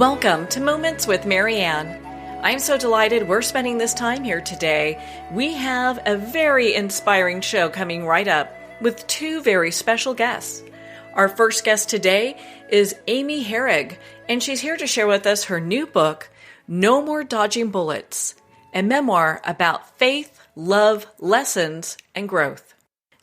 Welcome to Moments with Marianne. I'm so delighted we're spending this time here today. We have a very inspiring show coming right up with two very special guests. Our first guest today is amy-herrig, and she's here to share with us her new book, No More Dodging Bullets, a memoir about faith, love, lessons, and growth.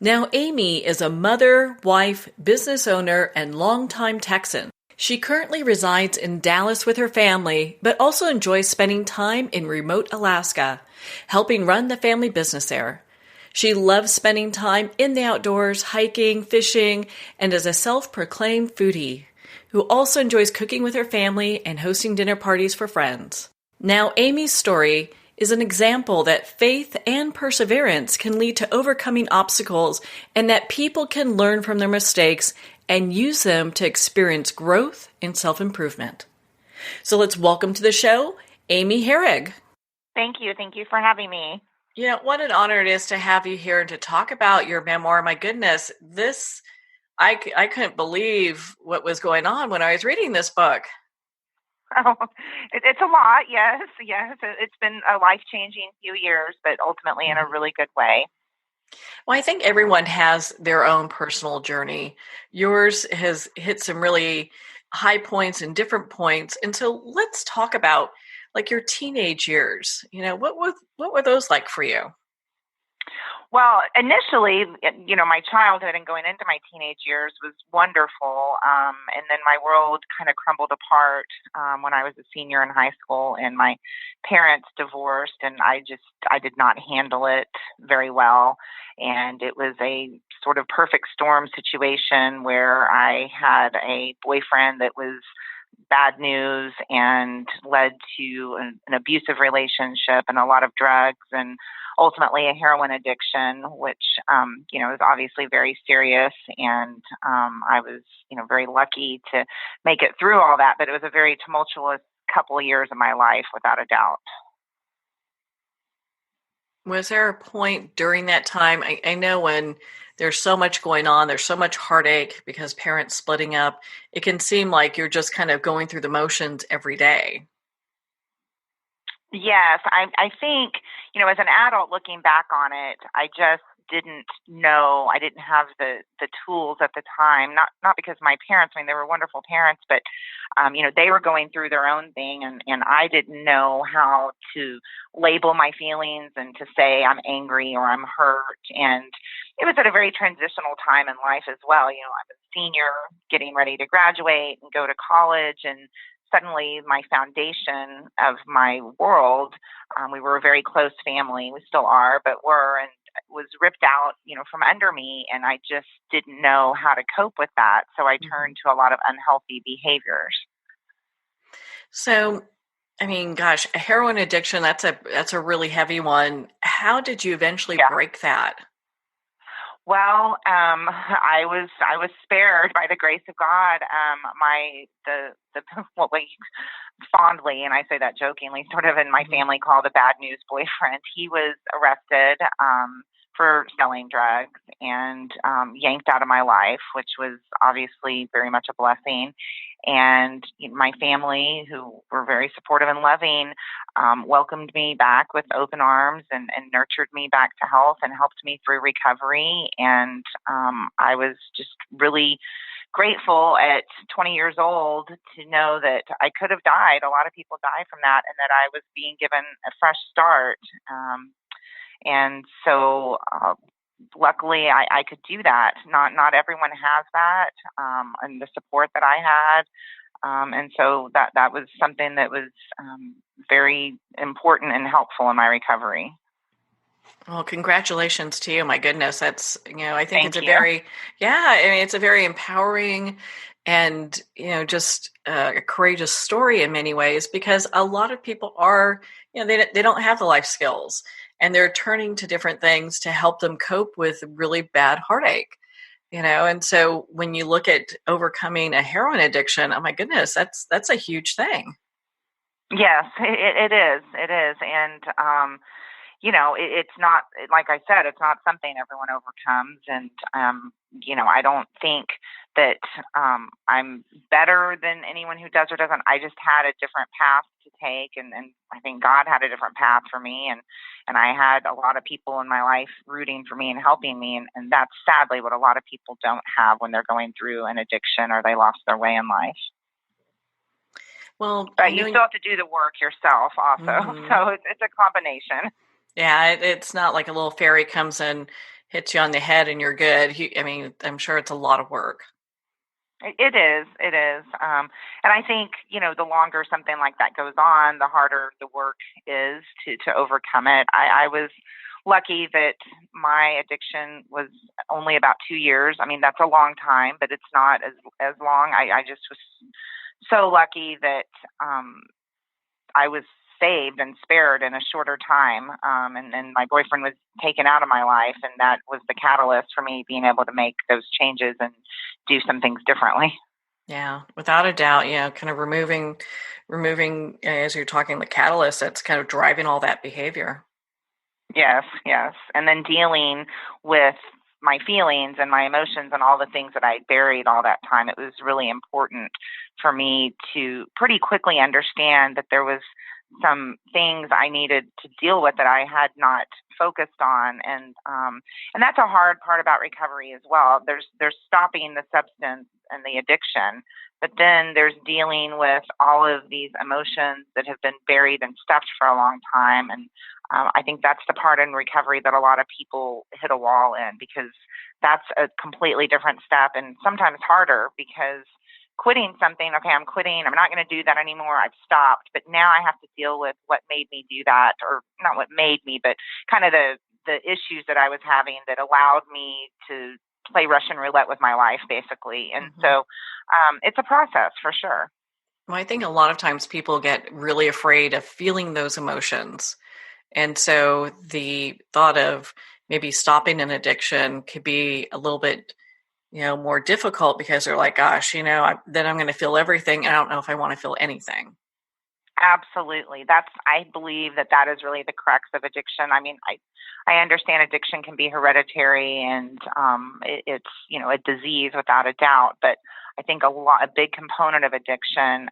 Now, Amy is a mother, wife, business owner, and longtime Texan. She currently resides in Dallas with her family, but also enjoys spending time in remote Alaska, helping run the family business there. She loves spending time in the outdoors, hiking, fishing, and is a self-proclaimed foodie who also enjoys cooking with her family and hosting dinner parties for friends. Now, Amy's story is an example that faith and perseverance can lead to overcoming obstacles and that people can learn from their mistakes and use them to experience growth and self-improvement. So let's welcome to the show, amy-herrig. Thank you. Thank you for having me. You know, what an honor it is to have you here and to talk about your memoir. My goodness, I couldn't believe what was going on when I was reading this book. Oh, it's a lot. Yes. It's been a life-changing few years, but ultimately in a really good way. Well, I think everyone has their own personal journey. Yours has hit some really high points and different points. And so let's talk about like your teenage years. You know, what were those like for you? Well, initially, my childhood and going into my teenage years was wonderful. And then my world kind of crumbled apart when I was a senior in high school and my parents divorced, and I did not handle it very well. And it was a sort of perfect storm situation where I had a boyfriend that was bad news and led to an abusive relationship and a lot of drugs and ultimately a heroin addiction, which, is obviously very serious. And I was, very lucky to make it through all that, but it was a very tumultuous couple of years of my life, without a doubt. Was there a point during that time? I know when there's so much going on, there's so much heartache because parents splitting up, it can seem like you're just kind of going through the motions every day. Yes, I think, as an adult looking back on it, I just didn't know. I didn't have the tools at the time, not because my parents, they were wonderful parents, but, they were going through their own thing and I didn't know how to label my feelings and to say I'm angry or I'm hurt. And it was at a very transitional time in life as well. I'm a senior getting ready to graduate and go to college, and suddenly my foundation of my world, we were a very close family. We still are, but and was ripped out, from under me. And I just didn't know how to cope with that. So I turned to a lot of unhealthy behaviors. So, gosh, a heroin addiction, that's a really heavy one. How did you eventually break that? Well, I was spared by the grace of God. What we fondly, and I say that jokingly, sort of in my family call the bad news boyfriend. He was arrested for selling drugs and yanked out of my life, which was obviously very much a blessing. And my family, who were very supportive and loving, welcomed me back with open arms and nurtured me back to health and helped me through recovery. And I was just really grateful at 20 years old to know that I could have died. A lot of people die from that, and that I was being given a fresh start. And so luckily I could do that. Not everyone has that, and the support that I had. And so that was something that was very important and helpful in my recovery. Well, congratulations to you. My goodness. That's, I think Thank it's you. it's a very empowering and, just a courageous story in many ways, because a lot of people are, they don't have the life skills and they're turning to different things to help them cope with really bad heartache, and so when you look at overcoming a heroin addiction, oh my goodness, that's a huge thing. Yes, it is. It is. And, it's not, like I said, it's not something everyone overcomes. And, I don't think that I'm better than anyone who does or doesn't. I just had a different path to take. And I think God had a different path for me. And I had a lot of people in my life rooting for me and helping me. And that's sadly what a lot of people don't have when they're going through an addiction or they lost their way in life. Well, but you still have to do the work yourself also. Mm-hmm. So it's a combination. Yeah, it's not like a little fairy comes and hits you on the head and you're good. I'm sure it's a lot of work. It is. And I think, the longer something like that goes on, the harder the work is to overcome it. I was lucky that my addiction was only about 2 years. I mean, that's a long time, but it's not as long. I just was so lucky that I was saved and spared in a shorter time. And then my boyfriend was taken out of my life, and that was the catalyst for me being able to make those changes and do some things differently. Yeah, without a doubt. Kind of removing, as you're talking, the catalyst that's kind of driving all that behavior. Yes. And then dealing with my feelings and my emotions and all the things that I buried all that time. It was really important for me to pretty quickly understand that there was some things I needed to deal with that I had not focused on. And that's a hard part about recovery as well. There's stopping the substance and the addiction, but then there's dealing with all of these emotions that have been buried and stuffed for a long time. And I think that's the part in recovery that a lot of people hit a wall in, because that's a completely different step and sometimes harder, because quitting something, okay, I'm quitting, I'm not going to do that anymore, I've stopped, but now I have to deal with what made me do that, or not what made me, but kind of the issues that I was having that allowed me to play Russian roulette with my life, basically. And so it's a process for sure. Well, I think a lot of times people get really afraid of feeling those emotions. And so the thought of maybe stopping an addiction could be a little bit, more difficult, because they're like, gosh, then I'm going to feel everything. And I don't know if I want to feel anything. Absolutely. I believe that is really the crux of addiction. I mean, I understand addiction can be hereditary, and it's, a disease without a doubt. But I think a big component of addiction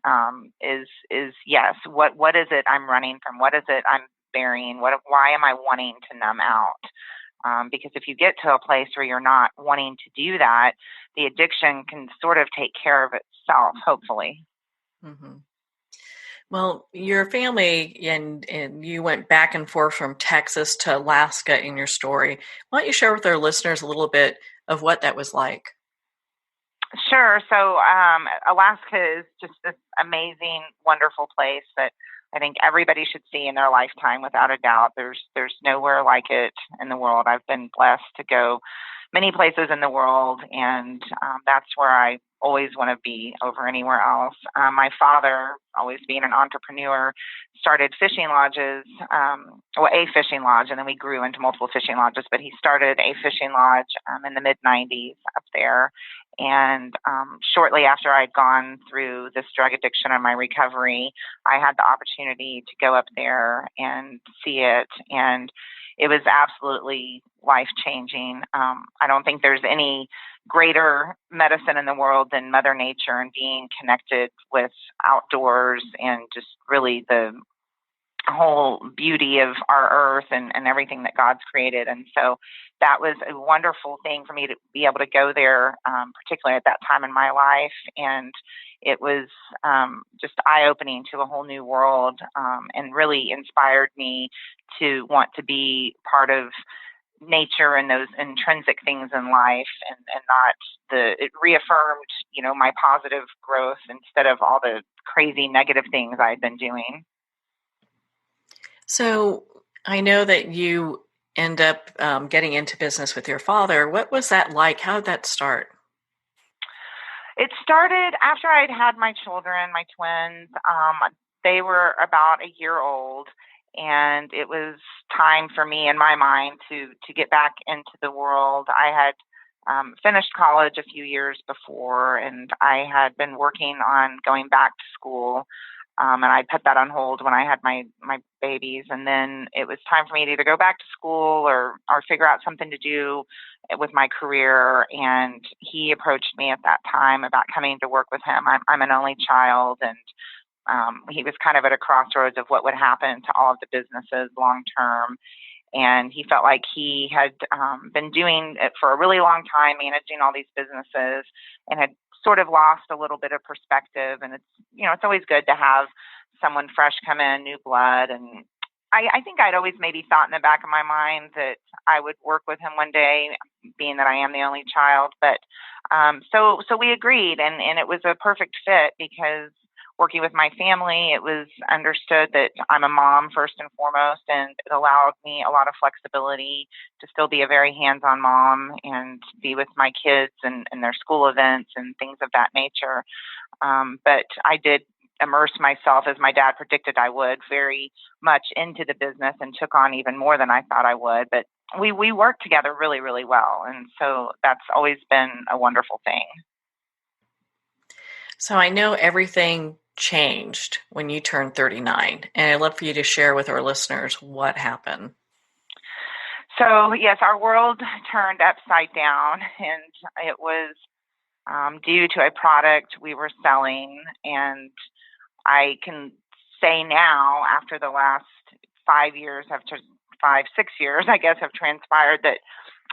is yes, what is it I'm running from? What is it I'm burying? Why am I wanting to numb out? Because if you get to a place where you're not wanting to do that, the addiction can sort of take care of itself, hopefully. Mm-hmm. Well, your family and you went back and forth from Texas to Alaska in your story. Why don't you share with our listeners a little bit of what that was like? Sure. So Alaska is just this amazing, wonderful place that I think everybody should see in their lifetime, without a doubt. There's nowhere like it in the world. I've been blessed to go many places in the world, and that's where I always want to be over anywhere else. My father, always being an entrepreneur, started fishing lodges, a fishing lodge, and then we grew into multiple fishing lodges, but he started a fishing lodge in the mid-90s up there. And shortly after I'd gone through this drug addiction and my recovery, I had the opportunity to go up there and see it. And it was absolutely life-changing. I don't think there's any greater medicine in the world than Mother Nature and being connected with outdoors and just really the whole beauty of our earth and everything that God's created. And so that was a wonderful thing for me to be able to go there, particularly at that time in my life. And it was just eye-opening to a whole new world, and really inspired me to want to be part of nature and those intrinsic things in life, and not it reaffirmed, my positive growth instead of all the crazy negative things I'd been doing. So I know that you end up getting into business with your father. What was that like? How did that start? It started after I'd had my children, my twins. They were about a year old, and it was time for me, in my mind, to get back into the world. I had finished college a few years before, and I had been working on going back to school. And I put that on hold when I had my babies. And then it was time for me to either go back to school or figure out something to do with my career. And he approached me at that time about coming to work with him. I'm an only child, and he was kind of at a crossroads of what would happen to all of the businesses long term. And he felt like he had been doing it for a really long time, managing all these businesses, and had sort of lost a little bit of perspective. And it's always good to have someone fresh come in, new blood. And I think I'd always maybe thought in the back of my mind that I would work with him one day, being that I am the only child. But so we agreed, and it was a perfect fit because working with my family, it was understood that I'm a mom first and foremost, and it allowed me a lot of flexibility to still be a very hands-on mom and be with my kids and their school events and things of that nature. But I did immerse myself, as my dad predicted I would, very much into the business and took on even more than I thought I would. But we worked together really, really well. And so that's always been a wonderful thing. So I know everything changed when you turned 39, and I'd love for you to share with our listeners what happened. So yes, our world turned upside down, and it was due to a product we were selling. And I can say now, after the last 5 years, after 6 years, I guess, have transpired, that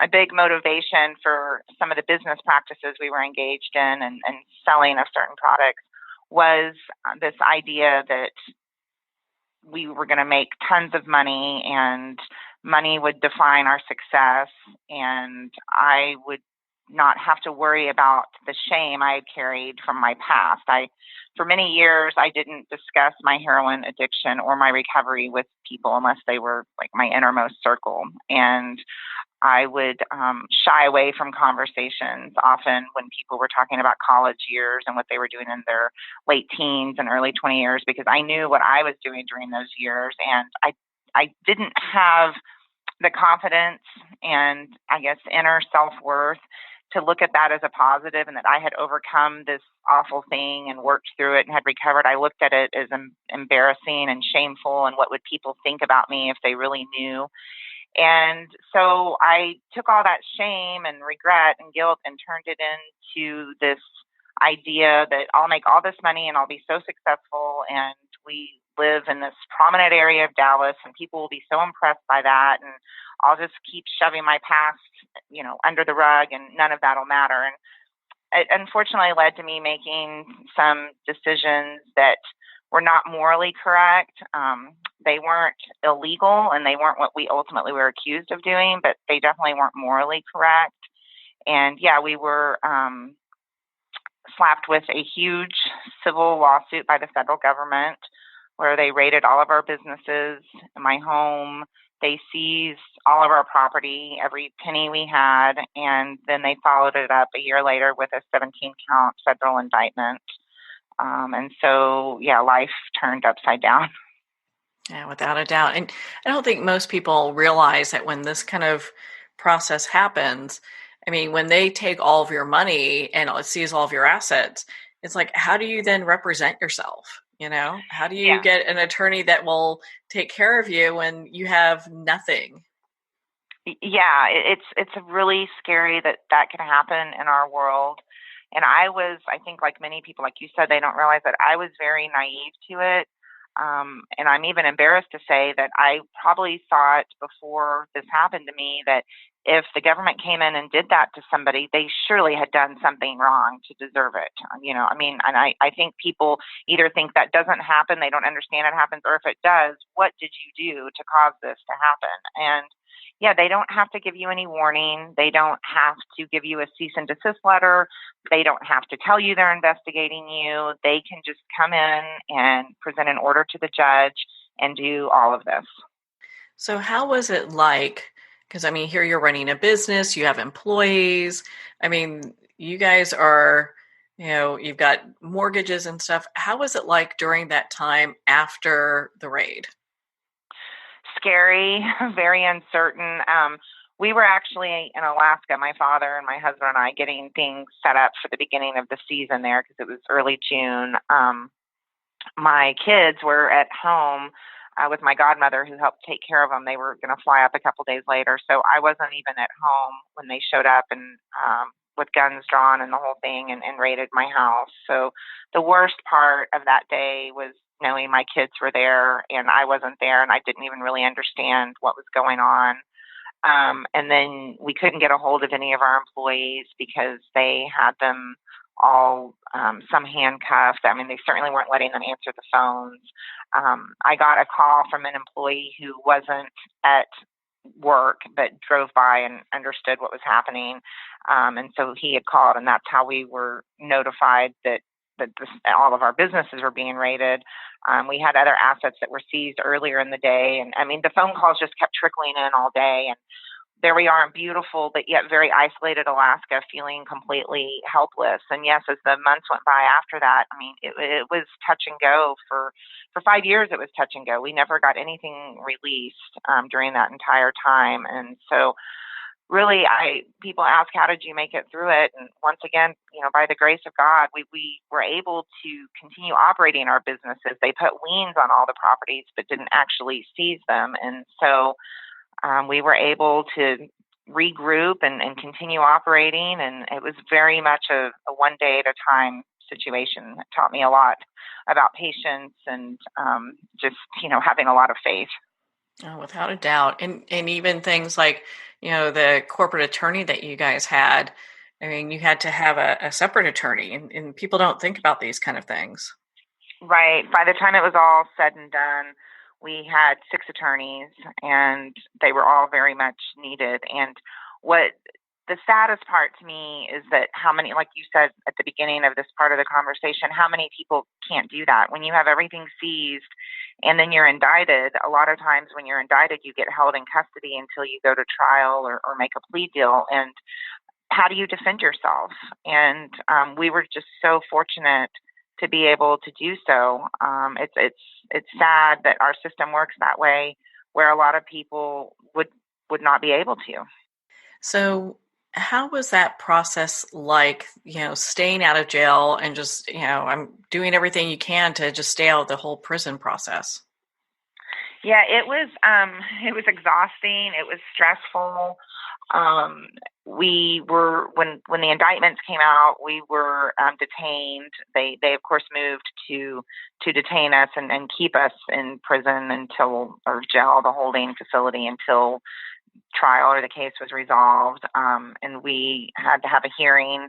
a big motivation for some of the business practices we were engaged in and selling of certain products was this idea that we were going to make tons of money, and money would define our success, and I would not have to worry about the shame I had carried from my past. For many years, I didn't discuss my heroin addiction or my recovery with people unless they were like my innermost circle. And I would shy away from conversations often when people were talking about college years and what they were doing in their late teens and early 20 years, because I knew what I was doing during those years. And I didn't have the confidence and, I guess, inner self-worth to look at that as a positive, and that I had overcome this awful thing and worked through it and had recovered. I looked at it as embarrassing and shameful, and what would people think about me if they really knew. And so I took all that shame and regret and guilt and turned it into this idea that I'll make all this money and I'll be so successful, and we live in this prominent area of Dallas, and people will be so impressed by that, and I'll just keep shoving my past, under the rug, and none of that'll matter. And it unfortunately led to me making some decisions that were not morally correct. They weren't illegal, and they weren't what we ultimately were accused of doing, but they definitely weren't morally correct. And yeah, we were slapped with a huge civil lawsuit by the federal government, where they raided all of our businesses, my home. They seized all of our property, every penny we had, and then they followed it up a year later with a 17-count federal indictment. And so, yeah, life turned upside down. Yeah, without a doubt. And I don't think most people realize that when this kind of process happens, I mean, when they take all of your money and it seize all of your assets, it's like, how do you then represent yourself? How do you get an attorney that will take care of you when you have nothing? Yeah, it's really scary that can happen in our world. And I think like many people, like you said, they don't realize that I was very naive to it. And I'm even embarrassed to say that I probably thought before this happened to me that if the government came in and did that to somebody, they surely had done something wrong to deserve it. And I think people either think that doesn't happen, they don't understand it happens, or if it does, what did you do to cause this to happen? And yeah, they don't have to give you any warning. They don't have to give you a cease and desist letter. They don't have to tell you they're investigating you. They can just come in and present an order to the judge and do all of this. So how was it like? Because, here you're running a business, you have employees. You guys are, you've got mortgages and stuff. How was it like during that time after the raid? Scary, very uncertain. We were actually in Alaska, my father and my husband and I, getting things set up for the beginning of the season there, because it was early June. my kids were at home with my godmother who helped take care of them. They were going to fly up a couple days later. So I wasn't even at home when they showed up and with guns drawn and the whole thing and raided my house. So the worst part of that day was knowing my kids were there and I wasn't there and I didn't even really understand what was going on. And then we couldn't get a hold of any of our employees because they had them all some handcuffed. I mean, they certainly weren't letting them answer the phones. I got a call from an employee who wasn't at work but drove by and understood what was happening. And so he had called, and that's how we were notified that all of our businesses were being raided. We had other assets that were seized earlier in the day. And I mean, the phone calls just kept trickling in all day. And there we are in beautiful, but yet very isolated Alaska, feeling completely helpless. And yes, as the months went by after that, I mean, it was touch and go for 5 years. It was touch and go. We never got anything released during that entire time. And so really, people ask, how did you make it through it? And once again, by the grace of God, we were able to continue operating our businesses. They put liens on all the properties, but didn't actually seize them. And so we were able to regroup and continue operating. And it was very much a one day at a time situation. It taught me a lot about patience and just, having a lot of faith. Oh, without a doubt. And even things like, the corporate attorney that you guys had, I mean, you had to have a separate attorney, and people don't think about these kind of things. Right. By the time it was all said and done, we had 6 attorneys, and they were all very much needed. And what the saddest part to me is that how many, like you said at the beginning of this part of the conversation, how many people can't do that? When you have everything seized and then you're indicted, a lot of times when you're indicted, you get held in custody until you go to trial or make a plea deal. And how do you defend yourself? And we were just so fortunate to be able to do so. It's sad that our system works that way, where a lot of people would not be able to. So how was that process like, staying out of jail and just, I'm doing everything you can to just stay out of the whole prison process? Yeah, it was exhausting. It was stressful. We were, when the indictments came out, we were detained. They of course moved to detain us and keep us in prison or jail, the holding facility, until trial or the case was resolved. And we had to have a hearing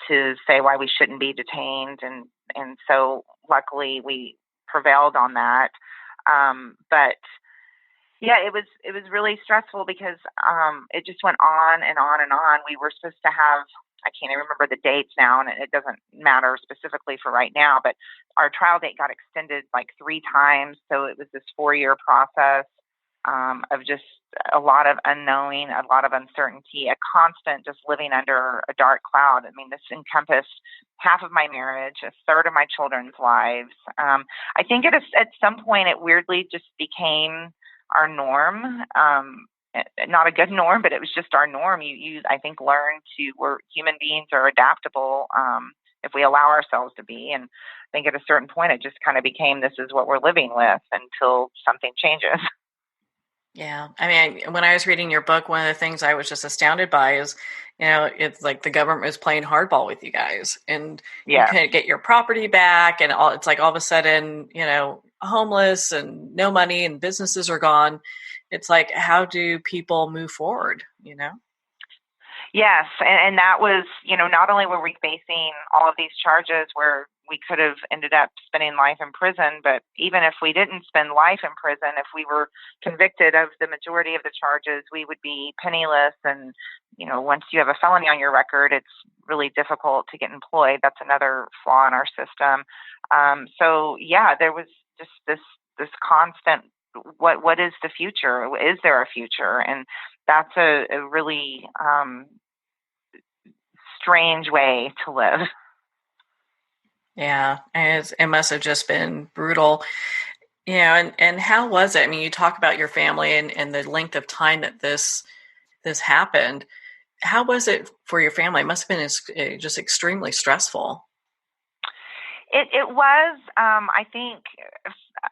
to say why we shouldn't be detained. And so luckily we prevailed on that. But yeah, it was really stressful because it just went on and on and on. We were supposed to have, I can't even remember the dates now, and it doesn't matter specifically for right now, but our trial date got extended like 3 times. So it was this 4-year process of just a lot of unknowing, a lot of uncertainty, a constant just living under a dark cloud. I mean, this encompassed half of my marriage, a third of my children's lives. I think at some point it weirdly just became our norm. Not a good norm, but it was just our norm. You I think, learn we're human beings are adaptable if we allow ourselves to be. And I think at a certain point it just kind of became, this is what we're living with until something changes. Yeah. I mean, when I was reading your book, one of the things I was just astounded by is, it's like the government was playing hardball with you guys, and you couldn't get your property back, and it's like all of a sudden, homeless and no money and businesses are gone. It's like, how do people move forward, Yes. And that was, not only were we facing all of these charges where we could have ended up spending life in prison, but even if we didn't spend life in prison, if we were convicted of the majority of the charges, we would be penniless. And, once you have a felony on your record, it's really difficult to get employed. That's another flaw in our system. So yeah, there was just this constant, what is the future? Is there a future? And that's a really strange way to live. Yeah, and it must have just been brutal. And how was it? I mean, you talk about your family and the length of time that this happened. How was it for your family? It must have been just extremely stressful. It was, I think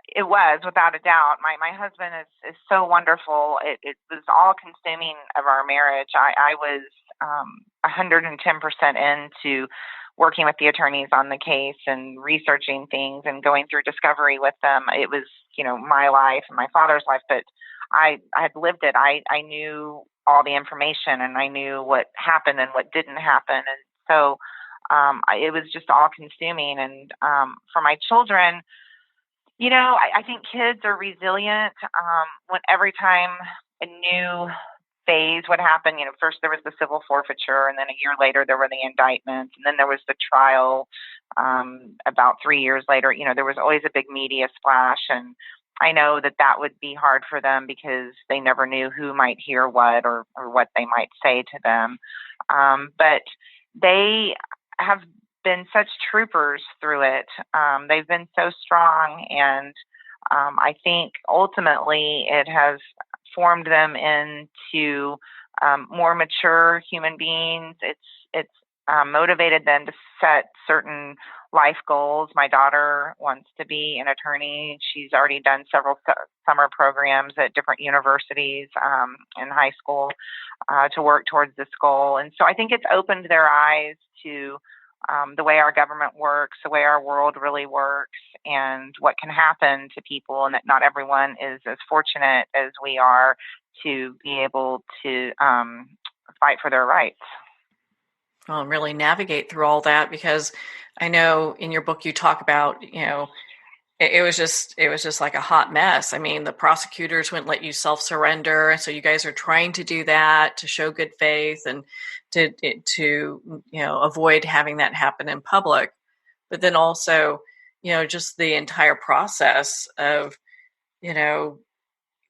it was without a doubt. My husband is so wonderful. It was all consuming of our marriage. I was 110% into working with the attorneys on the case and researching things and going through discovery with them. It was, my life and my father's life, but I had lived it. I knew all the information and I knew what happened and what didn't happen. And so it was just all consuming. And for my children, I think kids are resilient. When every time a new phase would happen, first there was the civil forfeiture, and then a year later there were the indictments, and then there was the trial. About 3 years later, there was always a big media splash, and I know that would be hard for them because they never knew who might hear what or what they might say to them. But they have been such troopers through it. They've been so strong, and I think ultimately it has formed them into more mature human beings. It's motivated them to set certain life goals. My daughter wants to be an attorney. She's already done several summer programs at different universities in high school to work towards this goal. And so I think it's opened their eyes to the way our government works, the way our world really works, and what can happen to people, and that not everyone is as fortunate as we are to be able to fight for their rights. Well, and really navigate through all that, because I know in your book you talk about, it was just like a hot mess. I mean, the prosecutors wouldn't let you self-surrender, and so you guys are trying to do that to show good faith and to avoid having that happen in public. But then also, just the entire process of,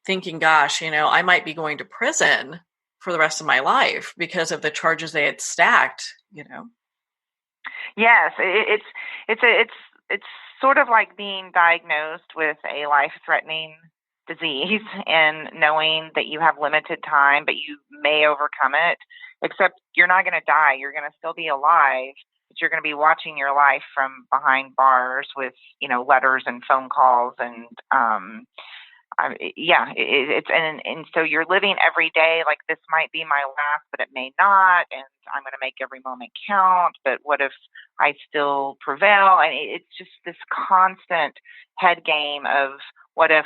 thinking, gosh, I might be going to prison for the rest of my life because of the charges they had stacked. Yes, it's sort of like being diagnosed with a life-threatening disease and knowing that you have limited time, but you may overcome it, except you're not going to die. You're going to still be alive, but you're going to be watching your life from behind bars with, letters and phone calls. And, and so you're living every day like this might be my last, but it may not. And I'm going to make every moment count. But what if I still prevail? And it's just this constant head game of what if.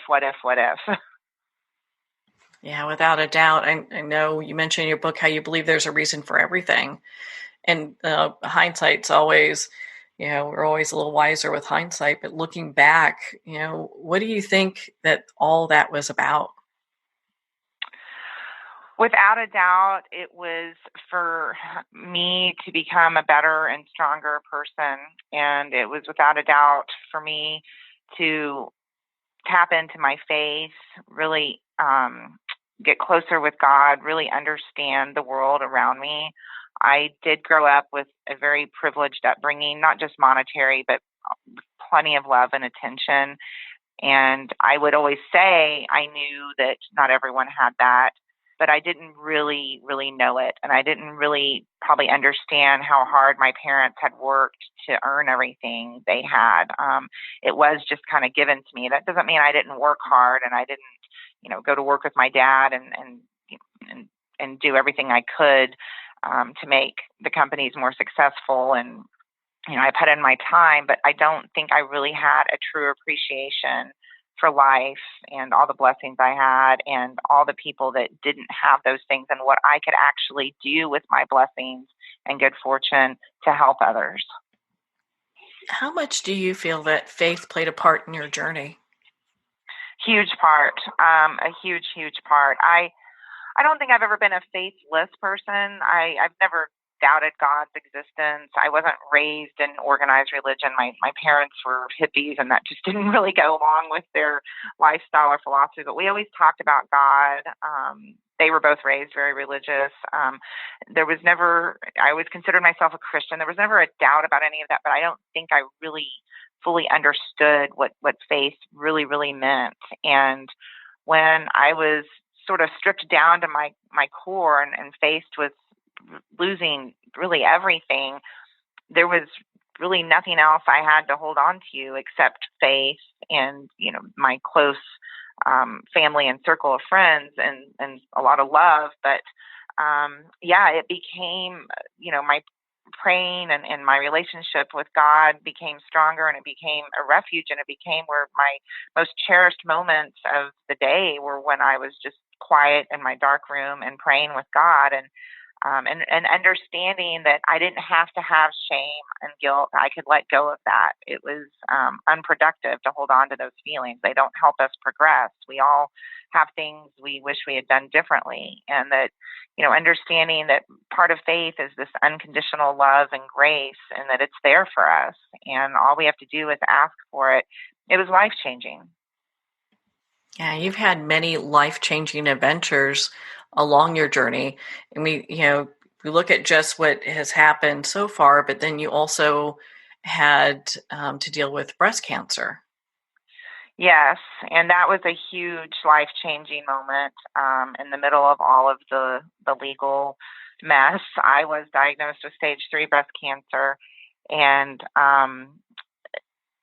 Yeah, without a doubt. I know you mentioned in your book how you believe there's a reason for everything. And hindsight's always, we're always a little wiser with hindsight. But looking back, what do you think that all that was about? Without a doubt, it was for me to become a better and stronger person. And it was without a doubt for me to tap into my faith, really get closer with God, really understand the world around me. I did grow up with a very privileged upbringing, not just monetary, but plenty of love and attention. And I would always say I knew that not everyone had that, but I didn't really, really know it. And I didn't really probably understand how hard my parents had worked to earn everything they had. It was just kind of given to me. That doesn't mean I didn't work hard and I didn't, go to work with my dad and do everything I could to make the companies more successful. And, I put in my time, but I don't think I really had a true appreciation for life and all the blessings I had and all the people that didn't have those things and what I could actually do with my blessings and good fortune to help others. How much do you feel that faith played a part in your journey? Huge part, a huge, huge part. I don't think I've ever been a faithless person. I've never doubted God's existence. I wasn't raised in organized religion. My parents were hippies, and that just didn't really go along with their lifestyle or philosophy. But we always talked about God. They were both raised very religious. There was never, I always considered myself a Christian. There was never a doubt about any of that, but I don't think I really fully understood what faith really, really meant. And when I was sort of stripped down to my core and faced with losing really everything, there was really nothing else I had to hold on to except faith and, my close family and circle of friends and a lot of love. But it became, my praying and my relationship with God became stronger, and it became a refuge, and it became where my most cherished moments of the day were when I was just quiet in my dark room and praying with God, and understanding that I didn't have to have shame and guilt. I could let go of that. It was unproductive to hold on to those feelings. They don't help us progress. We all have things we wish we had done differently, and that, understanding that part of faith is this unconditional love and grace, and that it's there for us, and all we have to do is ask for it. It was life-changing. Yeah, you've had many life-changing adventures along your journey. And we look at just what has happened so far, but then you also had to deal with breast cancer. Yes, and that was a huge life-changing moment in the middle of all of the legal mess. I was diagnosed with stage 3 breast cancer, and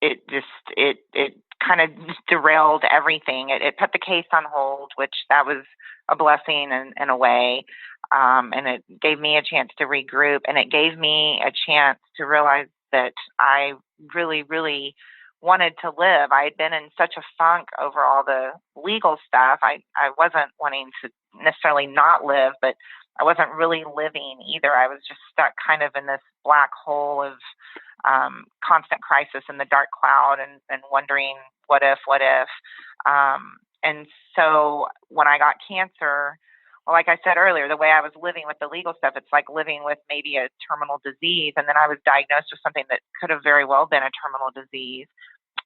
it kind of derailed everything. It put the case on hold, which that was a blessing in a way, and it gave me a chance to regroup, and it gave me a chance to realize that I really, really wanted to live. I had been in such a funk over all the legal stuff. I wasn't wanting to necessarily not live, but I wasn't really living either. I was just stuck kind of in this black hole of constant crisis in the dark cloud, and wondering what if. And so when I got cancer, well, like I said earlier, the way I was living with the legal stuff, it's like living with maybe a terminal disease. And then I was diagnosed with something that could have very well been a terminal disease.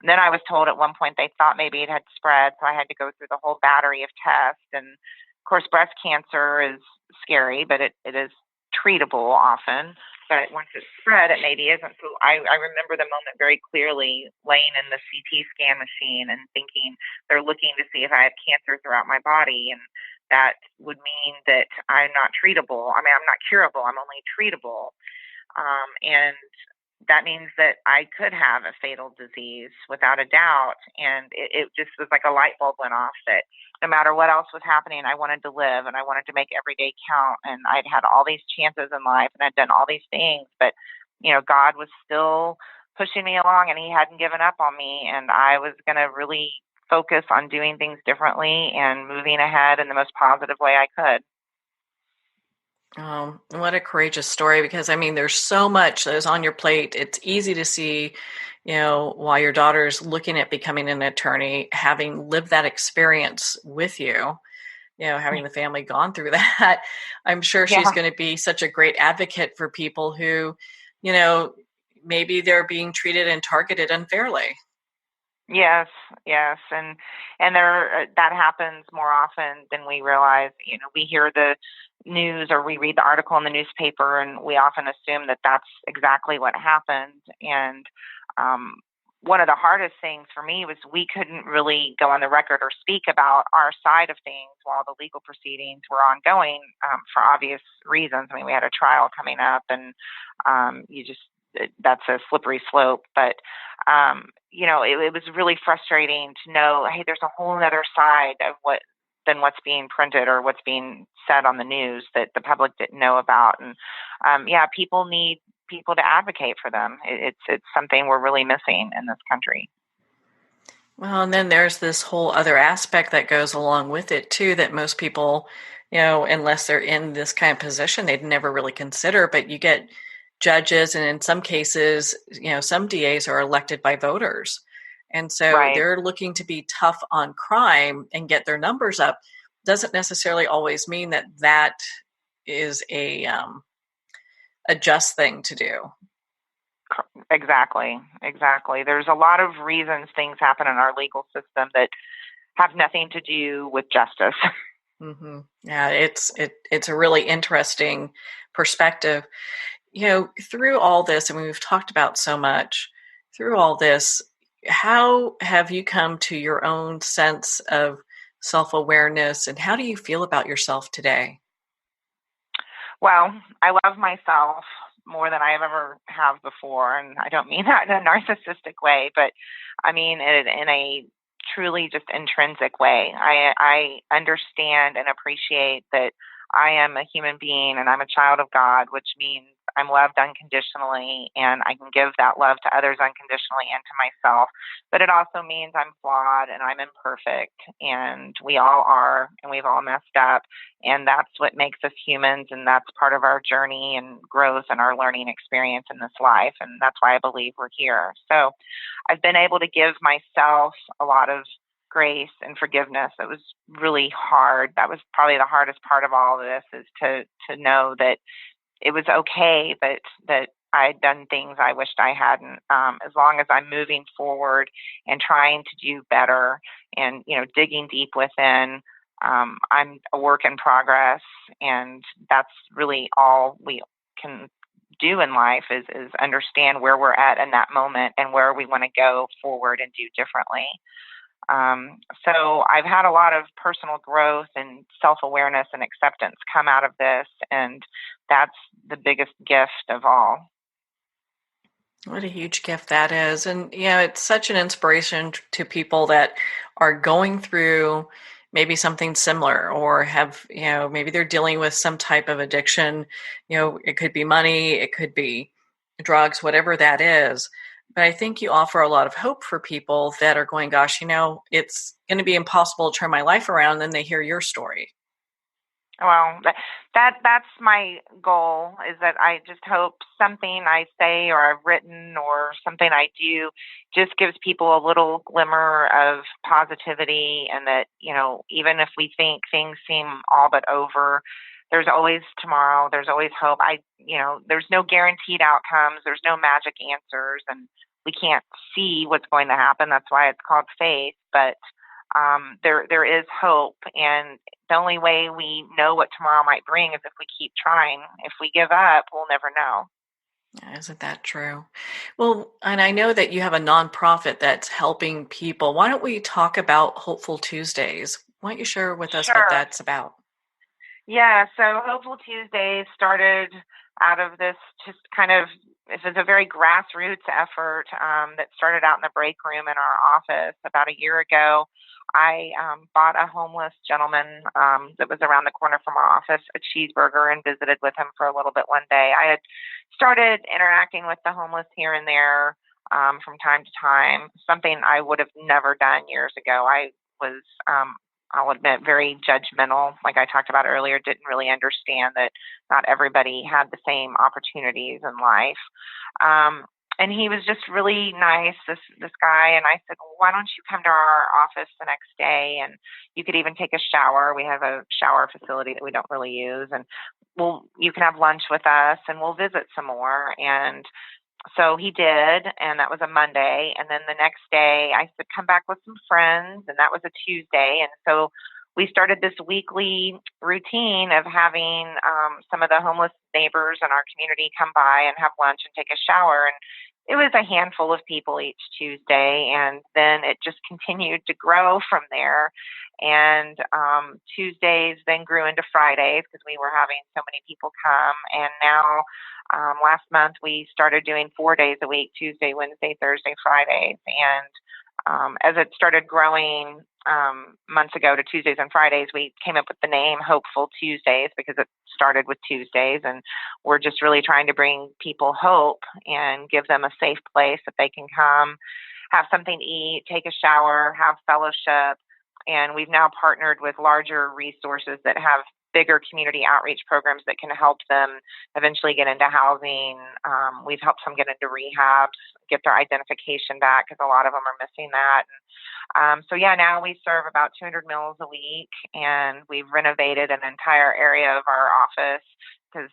And then I was told at one point they thought maybe it had spread, so I had to go through the whole battery of tests. And of course, breast cancer is scary, but it is treatable often. But once it's spread, it maybe isn't. So I remember the moment very clearly, laying in the CT scan machine and thinking they're looking to see if I have cancer throughout my body, and that would mean that I'm not treatable. I mean, I'm not curable. I'm only treatable. And that means that I could have a fatal disease without a doubt. And it just was like a light bulb went off that no matter what else was happening, I wanted to live, and I wanted to make every day count. And I'd had all these chances in life, and I'd done all these things, but, God was still pushing me along, and he hadn't given up on me. And I was going to really focus on doing things differently and moving ahead in the most positive way I could. Oh, what a courageous story, because there's so much that is on your plate. It's easy to see, while your daughter's looking at becoming an attorney, having lived that experience with you, having the family gone through that. I'm sure she's going to be such a great advocate for people who, maybe they're being treated and targeted unfairly. Yes. And there, that happens more often than we realize. We hear the news or we read the article in the newspaper, and we often assume that that's exactly what happened. And one of the hardest things for me was we couldn't really go on the record or speak about our side of things while the legal proceedings were ongoing, for obvious reasons. We had a trial coming up, and that's a slippery slope. But it was really frustrating to know, hey, there's a whole other side of what's being printed or what's being said on the news that the public didn't know about. And people need people to advocate for them. It's something we're really missing in this country. Well, and then there's this whole other aspect that goes along with it too, that most people, unless they're in this kind of position, they'd never really consider. But you get judges, and in some cases, some DAs are elected by voters. And so they're looking to be tough on crime and get their numbers up. Doesn't necessarily always mean that is a just thing to do. Exactly. There's a lot of reasons things happen in our legal system that have nothing to do with justice. Mm-hmm. Yeah, it's a really interesting perspective. Through all this, we've talked about so much, through all this, how have you come to your own sense of self-awareness, and how do you feel about yourself today? Well, I love myself, more than I ever have before. And I don't mean that in a narcissistic way, but I mean it in a truly just intrinsic way. I understand and appreciate that I am a human being and I'm a child of God, which means I'm loved unconditionally and I can give that love to others unconditionally and to myself. But it also means I'm flawed and I'm imperfect, and we all are, and we've all messed up. And that's what makes us humans, and that's part of our journey and growth and our learning experience in this life. And that's why I believe we're here. So I've been able to give myself a lot of grace and forgiveness. It was really hard. That was probably the hardest part of all of this, is to know that it was okay, but that I'd done things I wished I hadn't. As long as I'm moving forward and trying to do better and, digging deep within, I'm a work in progress. And that's really all we can do in life is understand where we're at in that moment and where we want to go forward and do differently. So I've had a lot of personal growth and self-awareness and acceptance come out of this, and that's the biggest gift of all. What a huge gift that is. And, it's such an inspiration to people that are going through maybe something similar, or have, maybe they're dealing with some type of addiction. It could be money, it could be drugs, whatever that is. But I think you offer a lot of hope for people that are going, gosh, it's going to be impossible to turn my life around. And then they hear your story. Well, that's my goal, is that I just hope something I say or I've written or something I do just gives people a little glimmer of positivity, and that, even if we think things seem all but over, there's always tomorrow. There's always hope. There's no guaranteed outcomes. There's no magic answers, and we can't see what's going to happen. That's why it's called faith. But there is hope, and the only way we know what tomorrow might bring is if we keep trying. If we give up, we'll never know. Isn't that true? Well, and I know that you have a nonprofit that's helping people. Why don't we talk about Hopeful Tuesdays? Why don't you share with us what that's about? Yeah, so Hopeful Tuesdays started out of this just kind of, it was a very grassroots effort that started out in the break room in our office about a year ago. I bought a homeless gentleman that was around the corner from our office a cheeseburger and visited with him for a little bit one day. I had started interacting with the homeless here and there from time to time, something I would have never done years ago. I was, I'll admit, very judgmental, like I talked about earlier, didn't really understand that not everybody had the same opportunities in life. And he was just really nice, this guy. And I said, well, why don't you come to our office the next day, and you could even take a shower. We have a shower facility that we don't really use, and you can have lunch with us and we'll visit some more. And so he did, and that was a Monday. And then the next day I said, come back with some friends, and that was a Tuesday. And so we started this weekly routine of having some of the homeless neighbors in our community come by and have lunch and take a shower. And it was a handful of people each Tuesday, and then it just continued to grow from there. And Tuesdays then grew into Fridays because we were having so many people come. And now last month we started doing 4 days a week, Tuesday, Wednesday, Thursday, Fridays. And as it started growing months ago to Tuesdays and Fridays, we came up with the name Hopeful Tuesdays because it started with Tuesdays. And we're just really trying to bring people hope and give them a safe place that they can come, have something to eat, take a shower, have fellowship. And we've now partnered with larger resources that have bigger community outreach programs that can help them eventually get into housing. We've helped some get into rehabs, get their identification back, because a lot of them are missing that. So now we serve about 200 meals a week, and we've renovated an entire area of our office because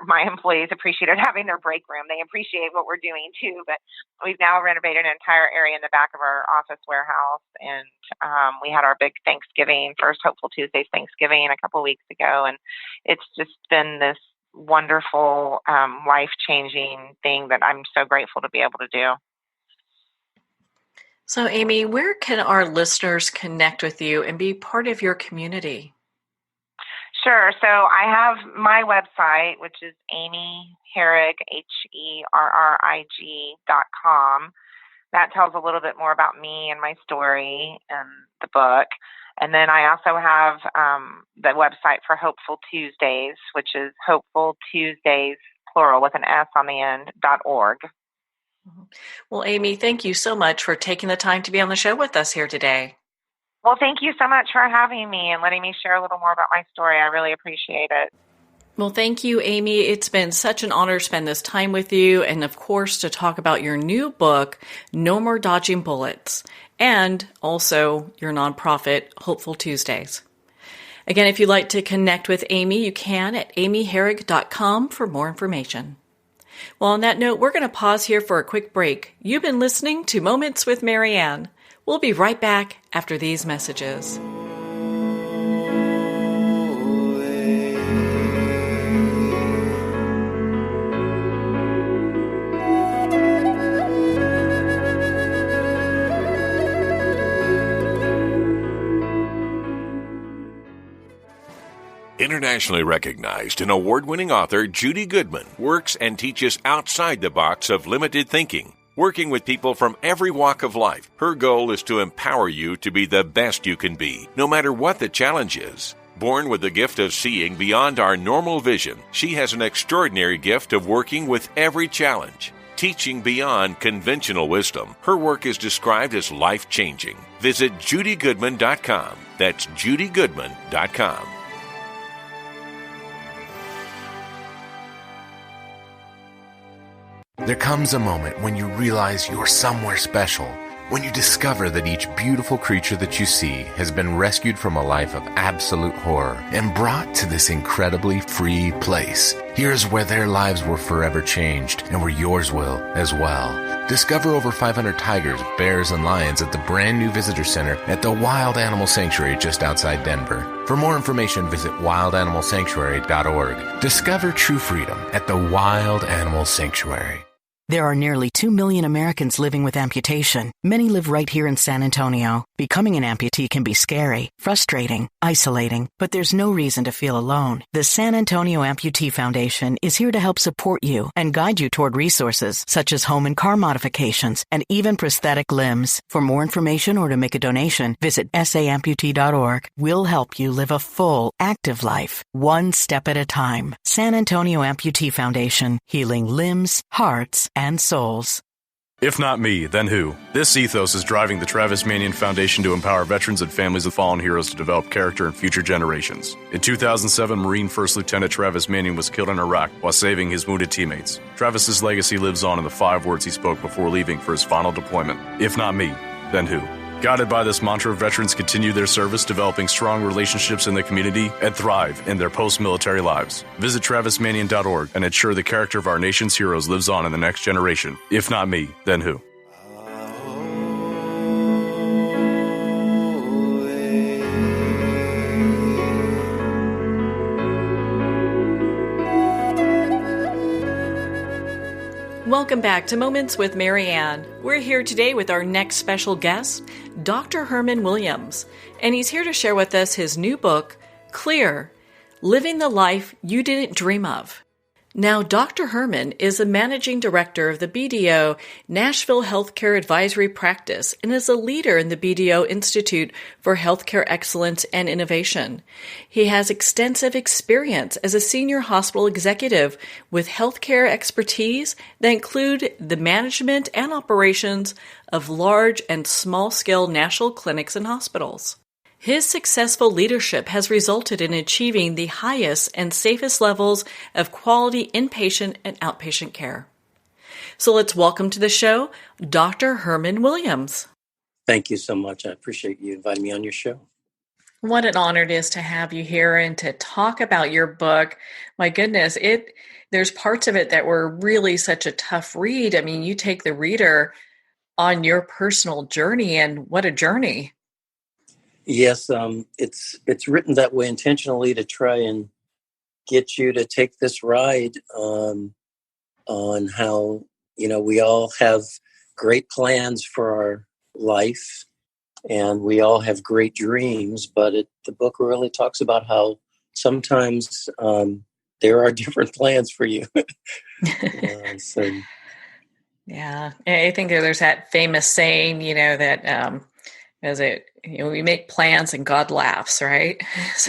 my employees appreciated having their break room. They appreciate what we're doing too, but we've now renovated an entire area in the back of our office warehouse. And we had our big Thanksgiving, first Hopeful Tuesdays Thanksgiving a couple of weeks ago. And it's just been this wonderful, life-changing thing that I'm so grateful to be able to do. So, Amy, where can our listeners connect with you and be part of your community? Sure. So I have my website, which is amy-herrig, HERRIG.com. That tells a little bit more about me and my story and the book. And then I also have the website for Hopeful Tuesdays, which is Hopeful Tuesdays, plural, with an S on the end, .org. Well, Amy, thank you so much for taking the time to be on the show with us here today. Well, thank you so much for having me and letting me share a little more about my story. I really appreciate it. Well, thank you, Amy. It's been such an honor to spend this time with you and, of course, to talk about your new book, No More Dodging Bullets, and also your nonprofit, Hopeful Tuesdays. Again, if you'd like to connect with Amy, you can at amy-herrig.com for more information. Well, on that note, we're going to pause here for a quick break. You've been listening to Moments with Marianne. We'll be right back after these messages. Internationally recognized and award-winning author Judy Goodman works and teaches outside the box of limited thinking. Working with people from every walk of life, her goal is to empower you to be the best you can be, no matter what the challenge is. Born with the gift of seeing beyond our normal vision, she has an extraordinary gift of working with every challenge. Teaching beyond conventional wisdom, her work is described as life-changing. Visit judygoodman.com. That's judygoodman.com. There comes a moment when you realize you're somewhere special, when you discover that each beautiful creature that you see has been rescued from a life of absolute horror and brought to this incredibly free place. Here's where their lives were forever changed and where yours will as well. Discover over 500 tigers, bears, and lions at the brand new visitor center at the Wild Animal Sanctuary just outside Denver. For more information, visit wildanimalsanctuary.org. Discover true freedom at the Wild Animal Sanctuary. There are nearly 2 million Americans living with amputation. Many live right here in San Antonio. Becoming an amputee can be scary, frustrating, isolating, but there's no reason to feel alone. The San Antonio Amputee Foundation is here to help support you and guide you toward resources such as home and car modifications and even prosthetic limbs. For more information or to make a donation, visit saamputee.org. We'll help you live a full, active life, one step at a time. San Antonio Amputee Foundation, healing limbs, hearts, and souls. If not me, then who? This ethos is driving the Travis Manion Foundation to empower veterans and families of fallen heroes to develop character in future generations. In 2007, Marine First Lieutenant Travis Manion was killed in Iraq while saving his wounded teammates. Travis's legacy lives on in the 5 words he spoke before leaving for his final deployment. If not me, then who? Guided by this mantra, veterans continue their service, developing strong relationships in the community, and thrive in their post-military lives. Visit TravisManion.org and ensure the character of our nation's heroes lives on in the next generation. If not me, then who? Welcome back to Moments with Marianne. We're here today with our next special guest, Dr. Herman Williams, and he's here to share with us his new book, Clear: Living the Life You Didn't Dream of. Now, Dr. Herman is the managing director of the BDO Nashville Healthcare Advisory Practice and is a leader in the BDO Institute for Healthcare Excellence and Innovation. He has extensive experience as a senior hospital executive with healthcare expertise that include the management and operations of large and small-scale national clinics and hospitals. His successful leadership has resulted in achieving the highest and safest levels of quality inpatient and outpatient care. So let's welcome to the show, Dr. Herman Williams. Thank you so much. I appreciate you inviting me on your show. What an honor it is to have you here and to talk about your book. My goodness, there's parts of it that were really such a tough read. I mean, you take the reader on your personal journey, and what a journey. Yes, it's written that way intentionally to try and get you to take this ride on how, we all have great plans for our life and we all have great dreams, but the book really talks about how sometimes there are different plans for you. So. Yeah, I think there's that famous saying, that we make plans and God laughs, right?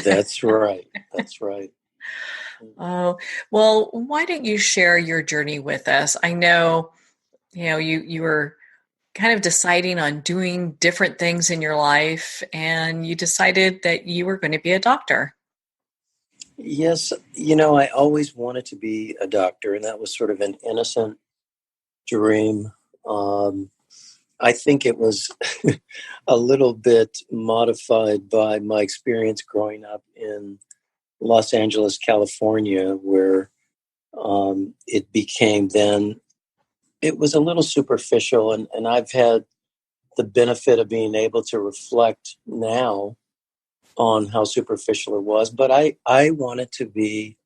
That's right. That's right. Oh, well, why don't you share your journey with us? I know, you were kind of deciding on doing different things in your life, and you decided that you were going to be a doctor. Yes, I always wanted to be a doctor, and that was sort of an innocent dream. I think it was a little bit modified by my experience growing up in Los Angeles, California, where it became then, it was a little superficial, and I've had the benefit of being able to reflect now on how superficial it was. But I wanted to be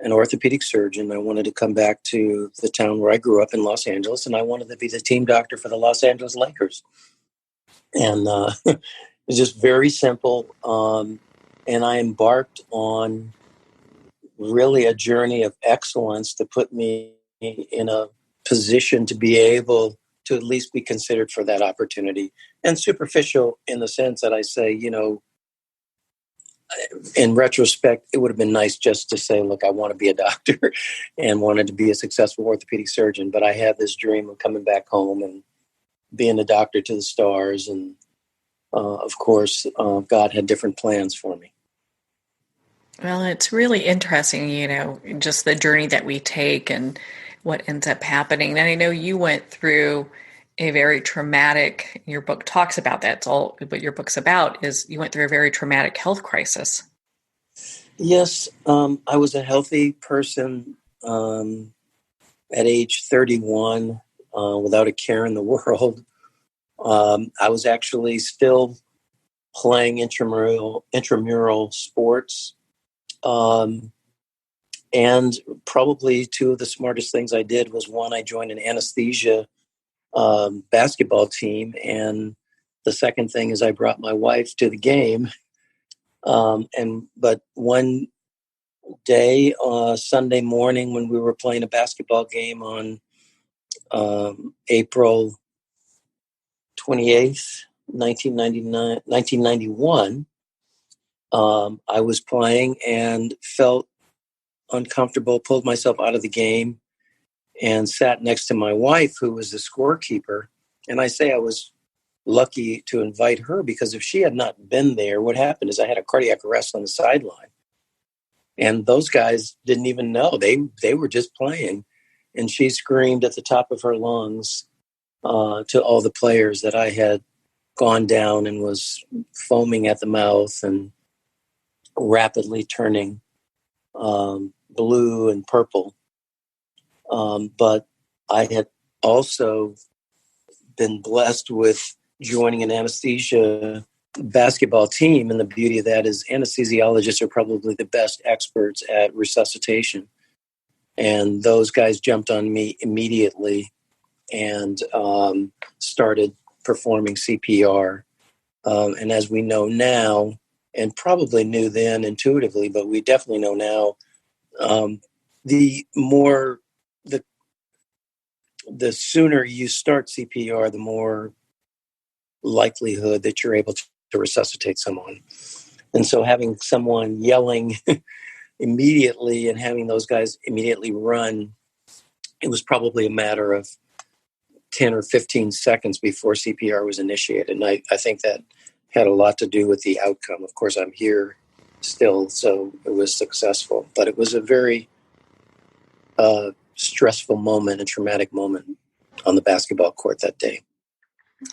an orthopedic surgeon. I wanted to come back to the town where I grew up in Los Angeles, and I wanted to be the team doctor for the Los Angeles Lakers. And it was just very simple. And I embarked on really a journey of excellence to put me in a position to be able to at least be considered for that opportunity. And superficial in the sense that I say, in retrospect, it would have been nice just to say, look, I want to be a doctor and wanted to be a successful orthopedic surgeon. But I had this dream of coming back home and being a doctor to the stars. And of course, God had different plans for me. Well, it's really interesting, just the journey that we take and what ends up happening. And I know you went through a very traumatic, your book talks about that. It's all what your book's about is you went through a very traumatic health crisis. Yes. I was a healthy person at age 31 without a care in the world. I was actually still playing intramural sports. And probably two of the smartest things I did was, one, I joined an anesthesia basketball team. And the second thing is I brought my wife to the game. But one day, Sunday morning, when we were playing a basketball game on April 28th, 1991, I was playing and felt uncomfortable, pulled myself out of the game, and sat next to my wife, who was the scorekeeper. And I say I was lucky to invite her, because if she had not been there, what happened is I had a cardiac arrest on the sideline. And those guys didn't even know. They were just playing. And she screamed at the top of her lungs to all the players that I had gone down and was foaming at the mouth and rapidly turning blue and purple. But I had also been blessed with joining an anesthesia basketball team. And the beauty of that is anesthesiologists are probably the best experts at resuscitation. And those guys jumped on me immediately and started performing CPR. And as we know now, and probably knew then intuitively, but we definitely know now, the sooner you start CPR, the more likelihood that you're able to resuscitate someone. And so having someone yelling immediately and having those guys immediately run, it was probably a matter of 10 or 15 seconds before CPR was initiated. And I think that had a lot to do with the outcome. Of course, I'm here still, so it was successful. But it was a very stressful moment, a traumatic moment on the basketball court that day.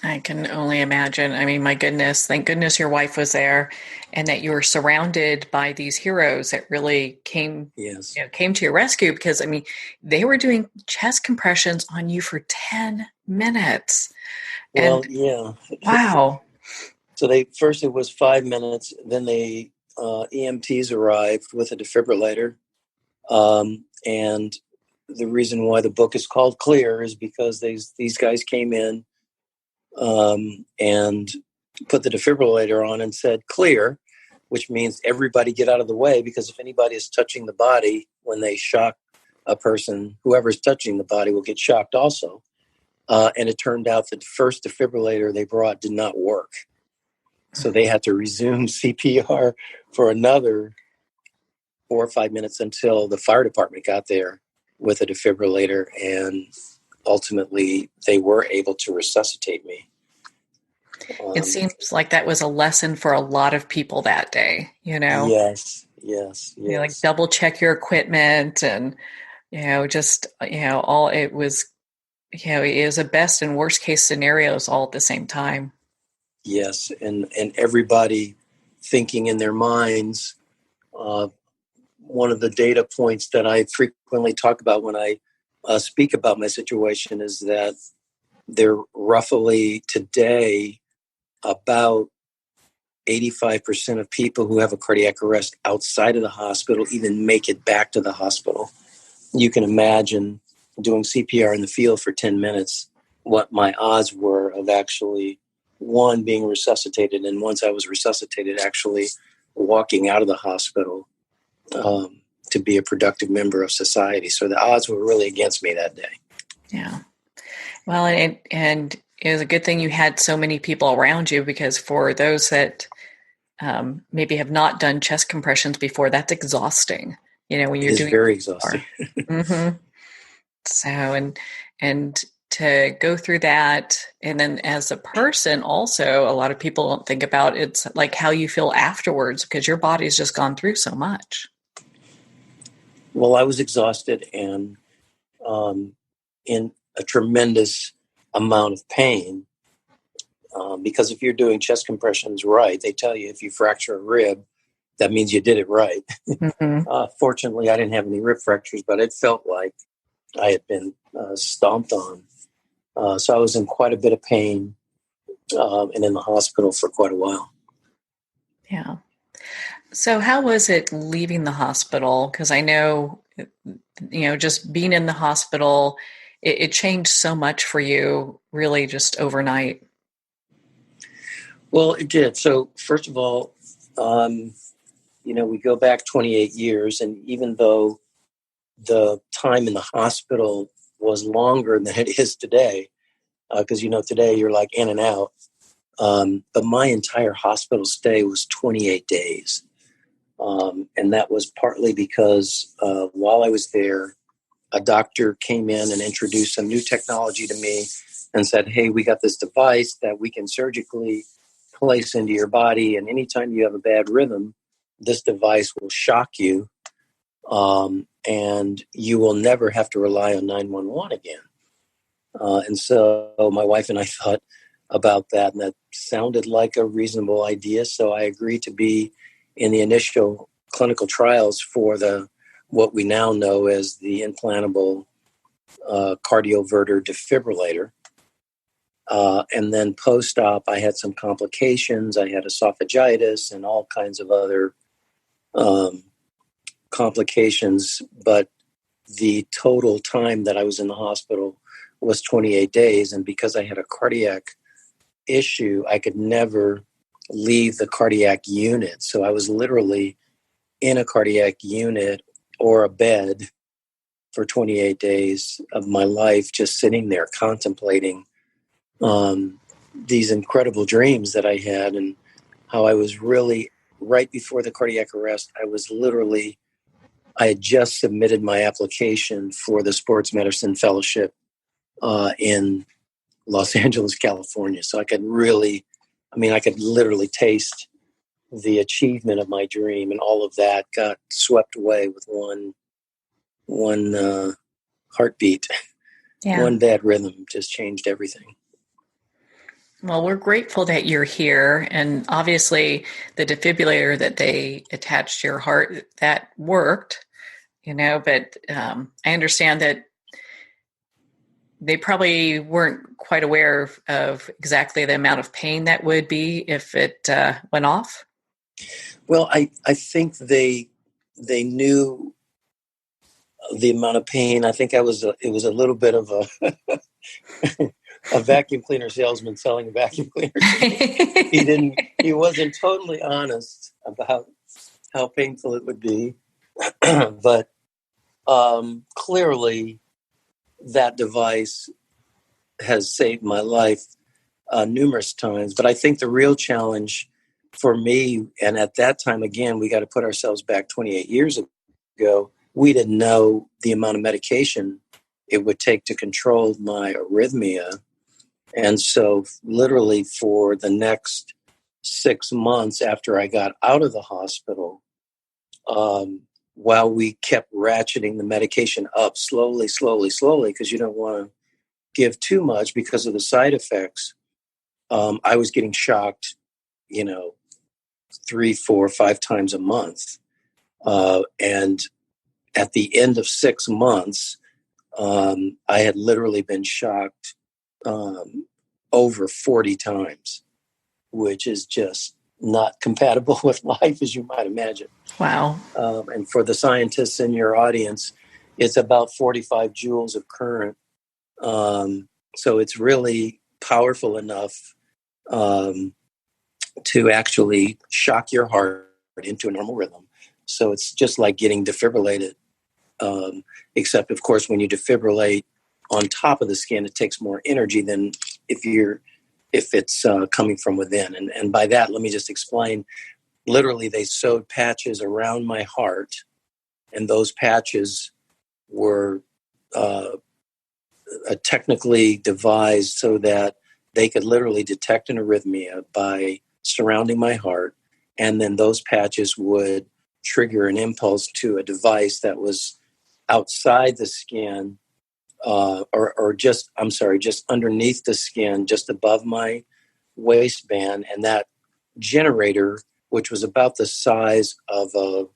I can only imagine. I mean, my goodness, thank goodness your wife was there and that you were surrounded by these heroes that really came to your rescue, because, I mean, they were doing chest compressions on you for 10 minutes. Well, yeah. Wow. So it was 5 minutes. Then EMTs arrived with a defibrillator. And the reason why the book is called Clear is because these guys came in and put the defibrillator on and said, clear. which means everybody get out of the way, because if anybody is touching the body when they shock a person, whoever's touching the body will get shocked also. And it turned out that the first defibrillator they brought did not work. So they had to resume CPR for another 4 or 5 minutes until the fire department got there with a defibrillator, and ultimately they were able to resuscitate me. It seems like that was a lesson for a lot of people that day, Yes. Like double check your equipment and, all it was, it was a best and worst case scenarios all at the same time. Yes. And everybody thinking in their minds, one of the data points that I frequently talk about when I speak about my situation is that there roughly today about 85% of people who have a cardiac arrest outside of the hospital even make it back to the hospital. You can imagine doing CPR in the field for 10 minutes, what my odds were of actually, one, being resuscitated, and once I was resuscitated, actually walking out of the hospital to be a productive member of society. So the odds were really against me that day. Yeah. Well, and it was a good thing you had so many people around you, because for those that maybe have not done chest compressions before, that's exhausting. When you're doing very exhausting. Mm-hmm. So, and to go through that, and then as a person, also a lot of people don't think about it's like how you feel afterwards, because your body's just gone through so much. Well, I was exhausted and in a tremendous amount of pain, because if you're doing chest compressions right, they tell you if you fracture a rib, that means you did it right. Mm-hmm. Fortunately, I didn't have any rib fractures, but it felt like I had been stomped on. So I was in quite a bit of pain and in the hospital for quite a while. Yeah. So how was it leaving the hospital? Because I know, just being in the hospital, it changed so much for you, really just overnight. Well, it did. So first of all, we go back 28 years, and even though the time in the hospital was longer than it is today, because, today you're like in and out, but my entire hospital stay was 28 days. And that was partly because while I was there, a doctor came in and introduced some new technology to me and said, hey, we got this device that we can surgically place into your body. And anytime you have a bad rhythm, this device will shock you. And you will never have to rely on 911 again. And so my wife and I thought about that, and that sounded like a reasonable idea. So I agreed to be in the initial clinical trials for what we now know as the implantable cardioverter defibrillator. And then post-op, I had some complications. I had esophagitis and all kinds of other complications. But the total time that I was in the hospital was 28 days. And because I had a cardiac issue, I could never leave the cardiac unit. So I was literally in a cardiac unit or a bed for 28 days of my life, just sitting there contemplating these incredible dreams that I had, and how I was really, right before the cardiac arrest, I had just submitted my application for the sports medicine fellowship in Los Angeles, California. So I could literally taste the achievement of my dream, and all of that got swept away with one heartbeat. Yeah. One bad rhythm just changed everything. Well, we're grateful that you're here, and obviously the defibrillator that they attached to your heart, that worked, but I understand that they probably weren't quite aware of exactly the amount of pain that would be if it went off. Well, I think they knew the amount of pain. I think it was a little bit of a a vacuum cleaner salesman selling a vacuum cleaner to me. He wasn't totally honest about how painful it would be. But clearly that device has saved my life numerous times. But I think the real challenge for me, and at that time, again, we got to put ourselves back 28 years ago, we didn't know the amount of medication it would take to control my arrhythmia. And so literally for the next 6 months after I got out of the hospital, while we kept ratcheting the medication up slowly, because you don't want to give too much because of the side effects, I was getting shocked, 3, 4, 5 times a month. And at the end of 6 months, I had literally been shocked over 40 times, which is just not compatible with life, as you might imagine. Wow. And for the scientists in your audience, it's about 45 joules of current. So it's really powerful enough to actually shock your heart into a normal rhythm. So it's just like getting defibrillated. Except, of course, when you defibrillate on top of the skin, it takes more energy than if it's coming from within. And by that, let me just explain. Literally, they sewed patches around my heart, and those patches were technically devised so that they could literally detect an arrhythmia by surrounding my heart, and then those patches would trigger an impulse to a device that was outside the skin, just underneath the skin, just above my waistband. And that generator, which was about the size of a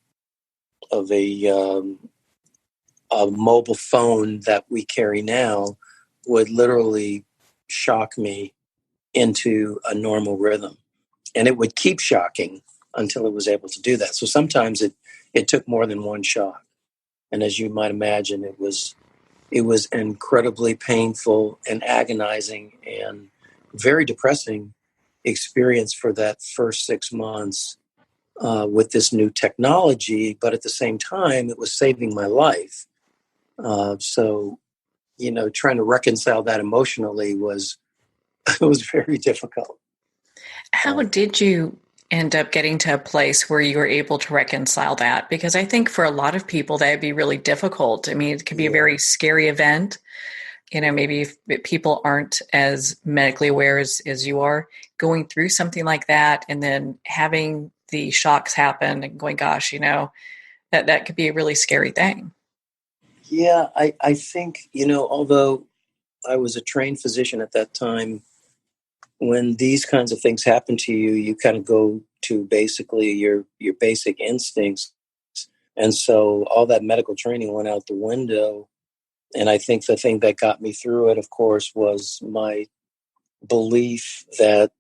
mobile phone that we carry now, would literally shock me into a normal rhythm. And it would keep shocking until it was able to do that. So sometimes it took more than one shock. And as you might imagine, it was incredibly painful and agonizing and very depressing experience for that first 6 months with this new technology. But at the same time, it was saving my life. So, trying to reconcile that emotionally was very difficult. How did you end up getting to a place where you were able to reconcile that? Because I think for a lot of people, that'd be really difficult. I mean, it could be a very scary event. Maybe if people aren't as medically aware as you are, going through something like that and then having the shocks happen and going, gosh, that could be a really scary thing. Yeah, I think, although I was a trained physician at that time, when these kinds of things happen to you, you kind of go to basically your basic instincts. And so all that medical training went out the window. And I think the thing that got me through it, of course, was my belief that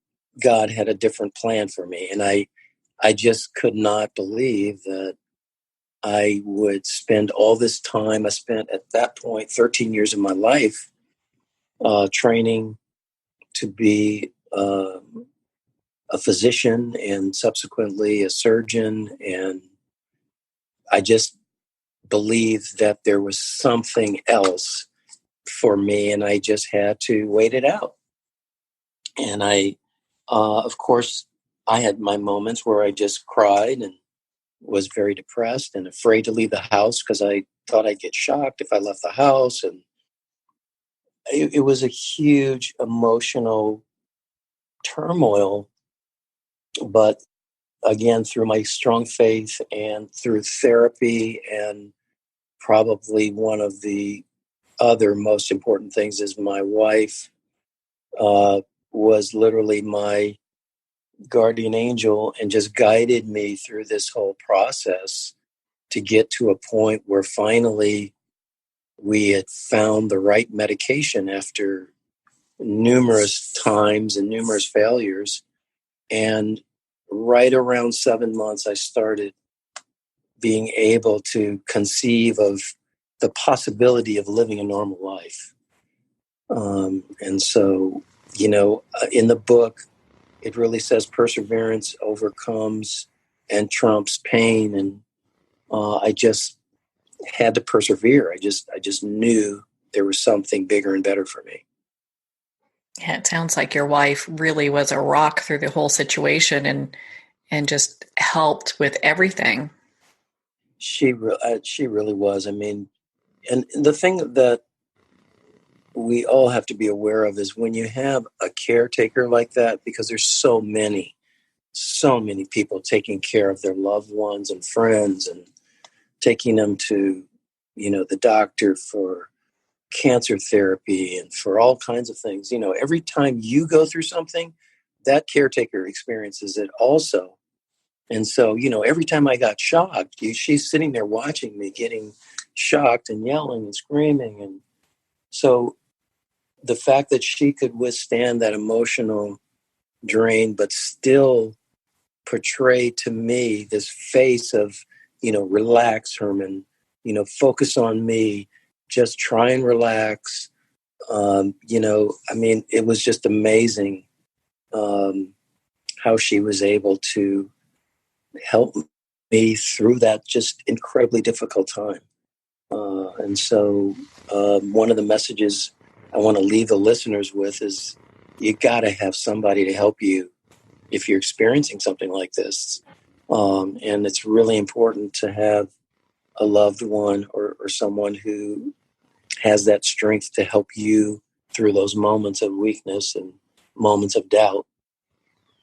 God had a different plan for me. And I just could not believe that I would spend all this time. I spent at that point 13 years of my life training to be a physician and subsequently a surgeon. And I just believed that there was something else for me, and I just had to wait it out. And of course, I had my moments where I just cried and was very depressed and afraid to leave the house because I thought I'd get shocked if I left the house. And it was a huge emotional turmoil. But again, through my strong faith and through therapy, and probably one of the other most important things is my wife was literally my guardian angel and just guided me through this whole process to get to a point where finally we had found the right medication after numerous times and numerous failures. And right around 7 months, I started being able to conceive of the possibility of living a normal life. And so, in the book, it really says perseverance overcomes and trumps pain. And I just had to persevere. I just knew there was something bigger and better for me. Yeah, it sounds like your wife really was a rock through the whole situation and just helped with everything. She really was. I mean, and the thing that we all have to be aware of is when you have a caretaker like that, because there's so many people taking care of their loved ones and friends and taking them to, the doctor for cancer therapy and for all kinds of things. Every time you go through something, that caretaker experiences it also. And so, every time I got shocked, she's sitting there watching me getting shocked and yelling and screaming. And so the fact that she could withstand that emotional drain, but still portray to me this face of, relax, Herman, focus on me, just try and relax. It was just amazing how she was able to help me through that just incredibly difficult time. And so one of the messages I want to leave the listeners with is you got to have somebody to help you if you're experiencing something like this. And it's really important to have a loved one or someone who has that strength to help you through those moments of weakness and moments of doubt.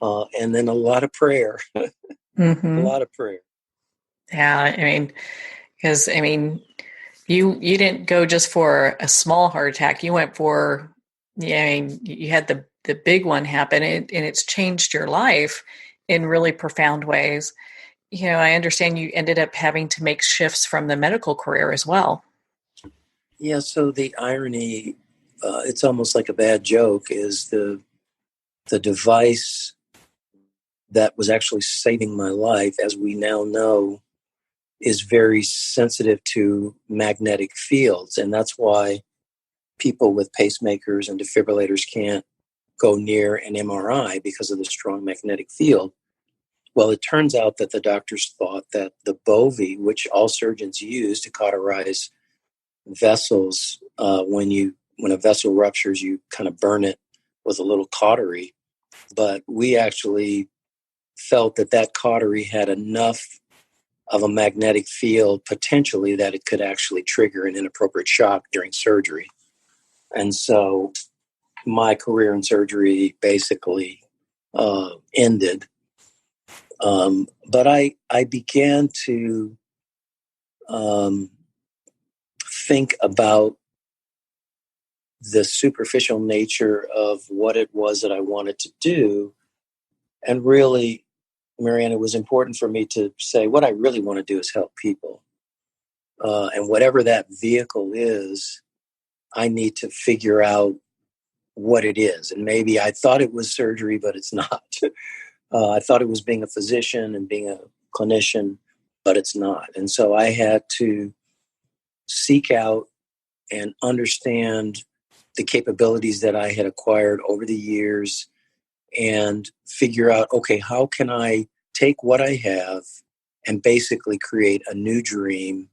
And then a lot of prayer. Mm-hmm. A lot of prayer. Yeah, because you didn't go just for a small heart attack. You went for, you had the big one happen, and it's changed your life in really profound ways. I understand you ended up having to make shifts from the medical career as well. Yeah, so the irony, it's almost like a bad joke, is the device that was actually saving my life, as we now know, is very sensitive to magnetic fields. And that's why people with pacemakers and defibrillators can't go near an MRI because of the strong magnetic field. Well, it turns out that the doctors thought that the bovie, which all surgeons use to cauterize vessels, when a vessel ruptures, you kind of burn it with a little cautery. But we actually felt that cautery had enough of a magnetic field potentially that it could actually trigger an inappropriate shock during surgery. And so my career in surgery basically ended. But I began to think about the superficial nature of what it was that I wanted to do. And really, Marianne, it was important for me to say what I really want to do is help people. And whatever that vehicle is, I need to figure out what it is. And maybe I thought it was surgery, but it's not. I thought it was being a physician and being a clinician, but it's not. And so I had to seek out and understand the capabilities that I had acquired over the years and figure out, okay, how can I take what I have and basically create a new dream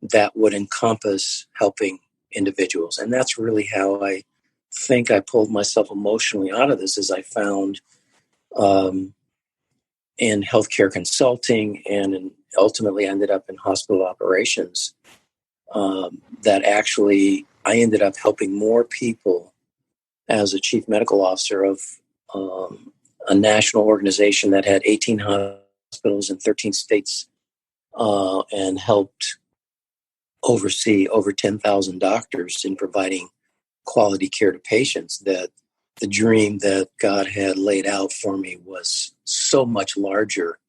that would encompass helping individuals. And that's really how I think I pulled myself emotionally out of this, as I found in healthcare consulting and ultimately ended up in hospital operations, that actually I ended up helping more people as a chief medical officer of a national organization that had 18 hospitals in 13 states and helped oversee over 10,000 doctors in providing quality care to patients. That the dream that God had laid out for me was so much larger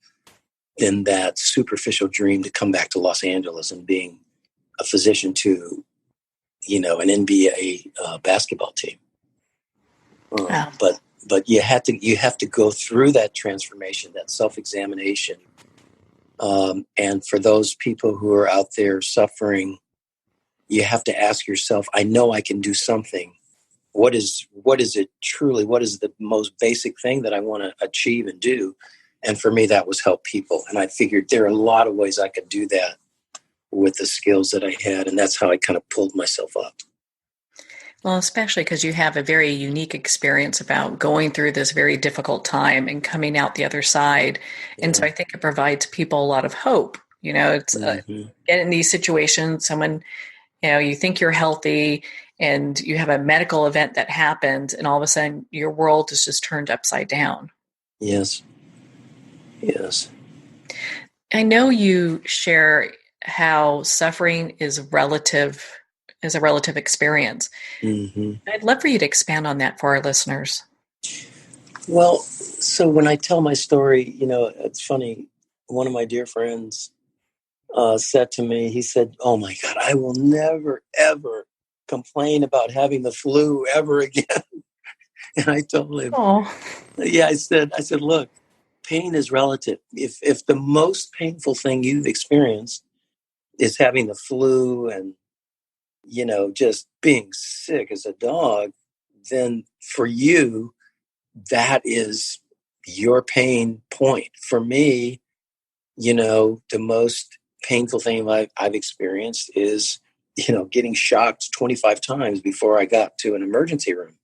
than that superficial dream to come back to Los Angeles and being a physician to, an NBA basketball team. Wow. But you have to go through that transformation, that self-examination. And for those people who are out there suffering, you have to ask yourself, I know I can do something what is it truly? What is the most basic thing that I want to achieve and do? And for me, that was help people. And I figured there are a lot of ways I could do that with the skills that I had. And that's how I kind of pulled myself up. Well, especially because you have a very unique experience about going through this very difficult time and coming out the other side. Yeah. And so I think it provides people a lot of hope. It's get in these situations, someone, you think you're healthy and you have a medical event that happens and all of a sudden your world is just turned upside down. Yes. Yes. I know you share how suffering is a relative experience. Mm-hmm. I'd love for you to expand on that for our listeners. Well, so when I tell my story, it's funny. One of my dear friends said to me, he said, "Oh my God, I will never, ever complain about having the flu ever again." And I told him, I said, look, pain is relative. If the most painful thing you've experienced is having the flu and, just being sick as a dog, then for you, that is your pain point. For me, the most painful thing I've experienced is, getting shocked 25 times before I got to an emergency room.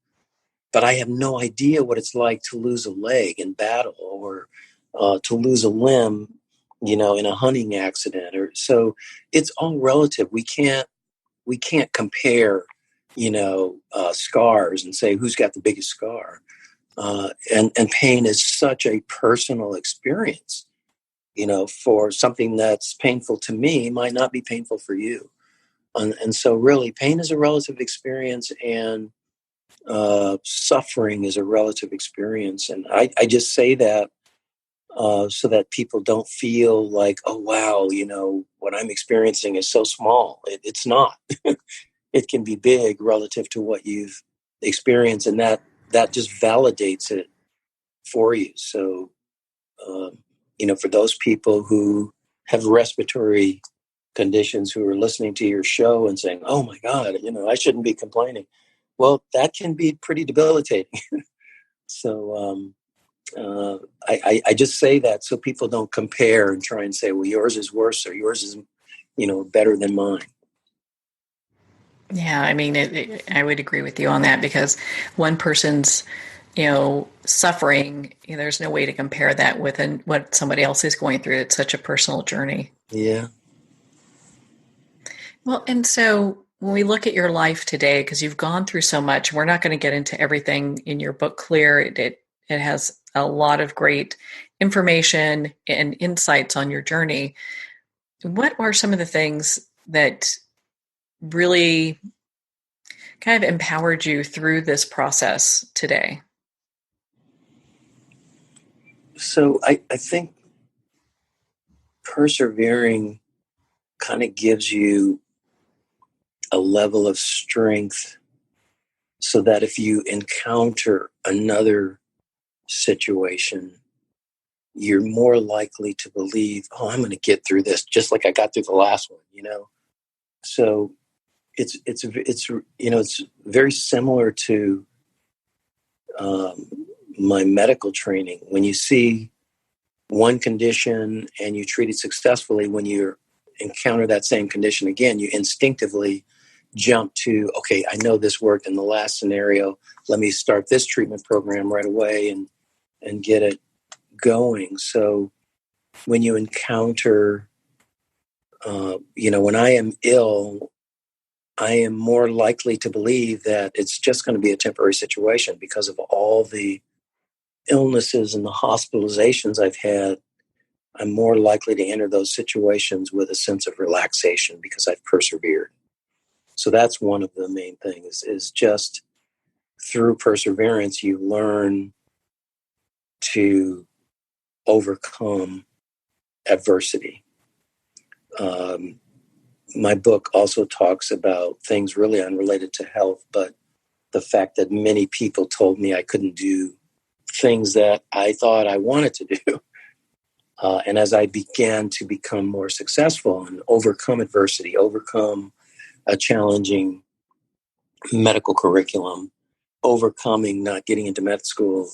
But I have no idea what it's like to lose a leg in battle or to lose a limb, in a hunting accident. So it's all relative. We can't compare, scars and say who's got the biggest scar. And pain is such a personal experience. For something that's painful to me might not be painful for you. And so really pain is a relative experience and suffering is a relative experience. And I just say that so that people don't feel like, oh, wow, what I'm experiencing is so small. It's not. It can be big relative to what you've experienced. And that just validates it for you. So, for those people who have respiratory conditions who are listening to your show and saying, oh my God, I shouldn't be complaining. Well, that can be pretty debilitating. So I just say that so people don't compare and try and say, well, yours is worse or yours is, better than mine. Yeah, I mean, I would agree with you on that because one person's, suffering, there's no way to compare that with what somebody else is going through. It's such a personal journey. Yeah. Well, and so when we look at your life today, because you've gone through so much, we're not going to get into everything in your book clear. It has a lot of great information and insights on your journey. What are some of the things that really kind of empowered you through this process today? So I think persevering kind of gives you a level of strength so that if you encounter another situation, you're more likely to believe, oh, I'm going to get through this just like I got through the last one, So it's very similar to my medical training. When you see one condition and you treat it successfully, when you encounter that same condition again, you instinctively jump to, okay, I know this worked in the last scenario. Let me start this treatment program right away and get it going. So when you encounter, when I am ill, I am more likely to believe that it's just going to be a temporary situation because of all the illnesses and the hospitalizations I've had. I'm more likely to enter those situations with a sense of relaxation because I've persevered. So that's one of the main things is just through perseverance, you learn to overcome adversity. My book also talks about things really unrelated to health, but the fact that many people told me I couldn't do things that I thought I wanted to do. And as I began to become more successful and overcome adversity, overcome a challenging medical curriculum, overcoming not getting into med school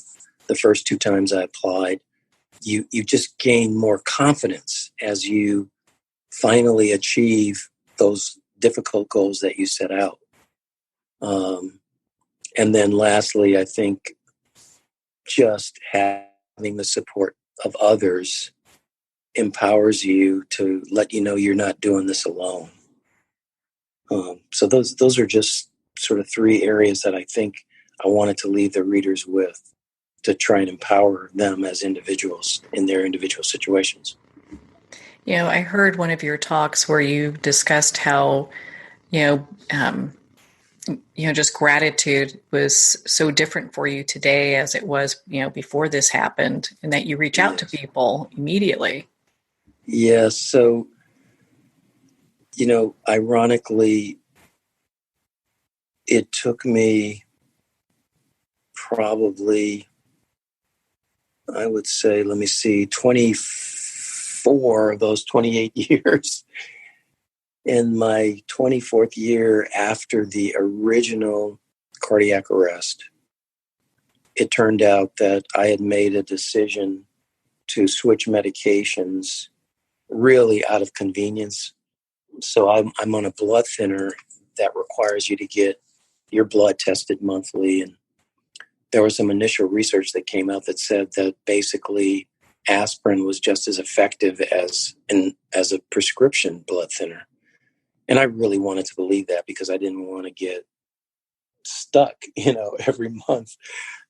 the first 2 times I applied, you just gain more confidence as you finally achieve those difficult goals that you set out. And then lastly, I think just having the support of others empowers you to let you know you're not doing this alone. So those are just sort of 3 areas that I think I wanted to leave the readers with to try and empower them as individuals in their individual situations. You know, I heard one of your talks where you discussed how, just gratitude was so different for you today as it was, before this happened, and that you reach out to people immediately. Yes. So, ironically, it took me probably, I would say, 24 of those 28 years. In my 24th year after the original cardiac arrest, it turned out that I had made a decision to switch medications really out of convenience. So I'm on a blood thinner that requires you to get your blood tested monthly. And there was some initial research that came out that said that basically aspirin was just as effective as a prescription blood thinner. And I really wanted to believe that because I didn't want to get stuck, every month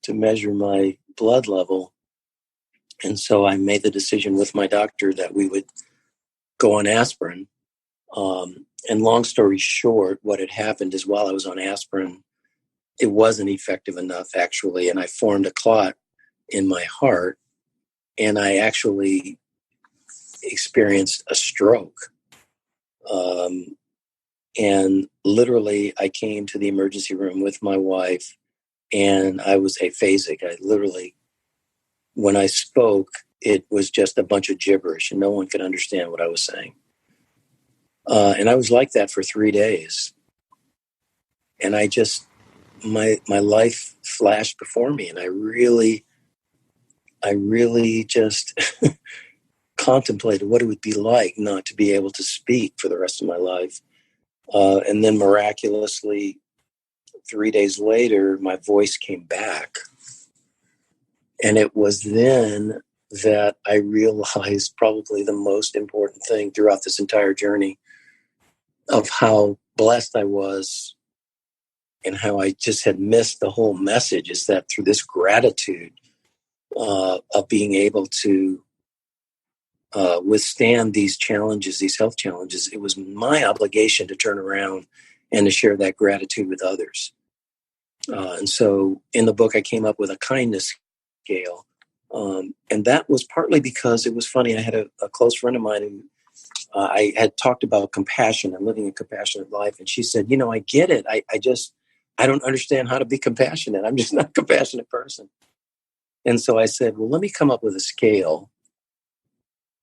to measure my blood level. And so I made the decision with my doctor that we would go on aspirin. And long story short, what had happened is while I was on aspirin, it wasn't effective enough, actually. And I formed a clot in my heart, and I actually experienced a stroke. And literally, I came to the emergency room with my wife, and I was aphasic. I literally, when I spoke, it was just a bunch of gibberish, and no one could understand what I was saying. And I was like that for 3 days. And I just, my life flashed before me, and I really just contemplated what it would be like not to be able to speak for the rest of my life. And then miraculously, 3 days later, my voice came back. And it was then that I realized probably the most important thing throughout this entire journey of how blessed I was and how I just had missed the whole message, is that through this gratitude of being able to withstand these challenges, these health challenges, it was my obligation to turn around and to share that gratitude with others. And so in the book, I came up with a kindness scale. And that was partly because it was funny. I had a close friend of mine who I had talked about compassion and living a compassionate life. And she said, I get it. I don't understand how to be compassionate. I'm just not a compassionate person. And so I said, well, let me come up with a scale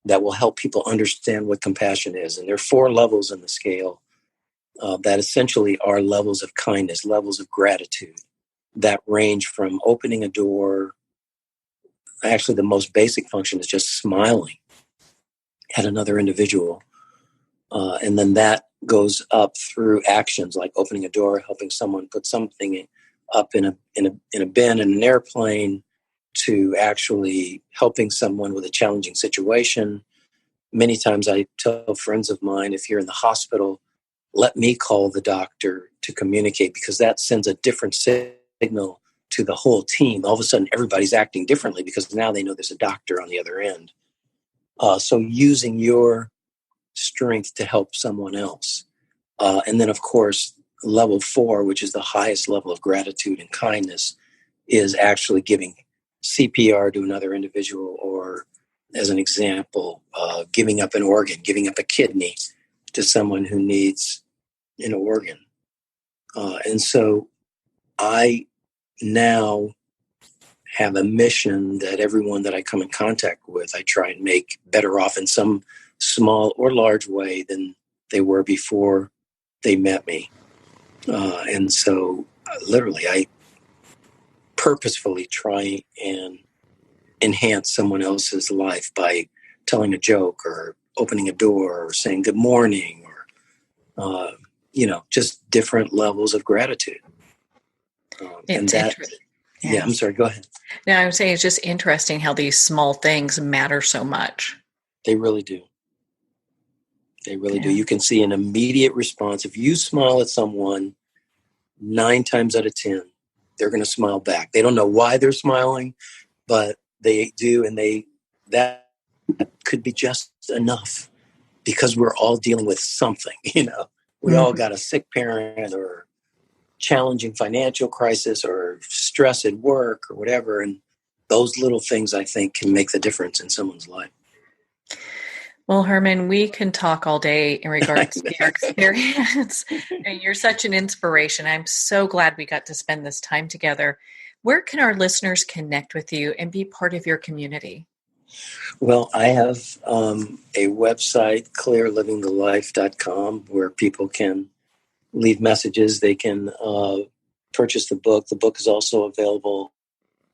that will help people understand what compassion is. And there are 4 levels in the scale that essentially are levels of kindness, levels of gratitude that range from opening a door. Actually, the most basic function is just smiling at another individual. And then that goes up through actions like opening a door, helping someone put something up in a bin in an airplane, to actually helping someone with a challenging situation. Many times I tell friends of mine, if you're in the hospital, let me call the doctor to communicate, because that sends a different signal to the whole team. All of a sudden, everybody's acting differently because now they know there's a doctor on the other end. So using your strength to help someone else. And then, of course, level 4, which is the highest level of gratitude and kindness, is actually giving CPR to another individual, or as an example, giving up an organ, giving up a kidney to someone who needs an organ. And so I now have a mission that everyone that I come in contact with, I try and make better off in some small or large way than they were before they met me. And so literally purposefully try and enhance someone else's life by telling a joke or opening a door or saying good morning or, just different levels of gratitude. And that, yeah, I'm sorry, go ahead. No, I'm saying it's just interesting how these small things matter so much. They really do. They really do. You can see an immediate response. If you smile at someone, 9 times out of 10, they're going to smile back. They don't know why they're smiling, but they do. And that could be just enough because we're all dealing with something, We all got a sick parent or challenging financial crisis or stress at work or whatever. And those little things, I think, can make the difference in someone's life. Well, Herman, we can talk all day in regards to your experience. And you're such an inspiration. I'm so glad we got to spend this time together. Where can our listeners connect with you and be part of your community? Well, I have a website, clearlivingthelife.com, where people can leave messages. They can purchase the book. The book is also available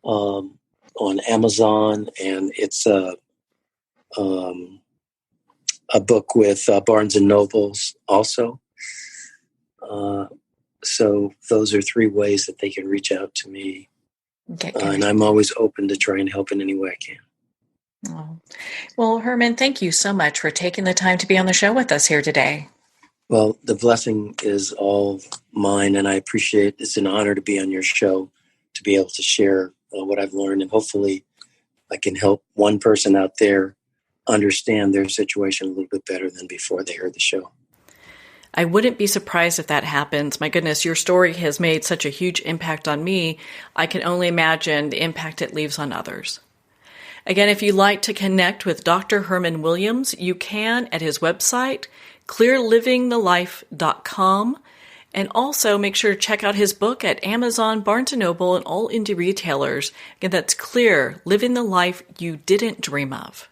on Amazon, and it's a book with Barnes & Nobles also. So those are 3 ways that they can reach out to me. Okay, and I'm always open to try and help in any way I can. Oh. Well, Herman, thank you so much for taking the time to be on the show with us here today. Well, the blessing is all mine, and I appreciate it's an honor to be on your show, to be able to share what I've learned, and hopefully I can help one person out there understand their situation a little bit better than before they heard the show. I wouldn't be surprised if that happens. My goodness, your story has made such a huge impact on me. I can only imagine the impact it leaves on others. Again, if you'd like to connect with Dr. Herman Williams, you can at his website, clearlivingthelife.com. And also make sure to check out his book at Amazon, Barnes & Noble, and all indie retailers. Again, that's Clear, Living the Life You Didn't Dream of.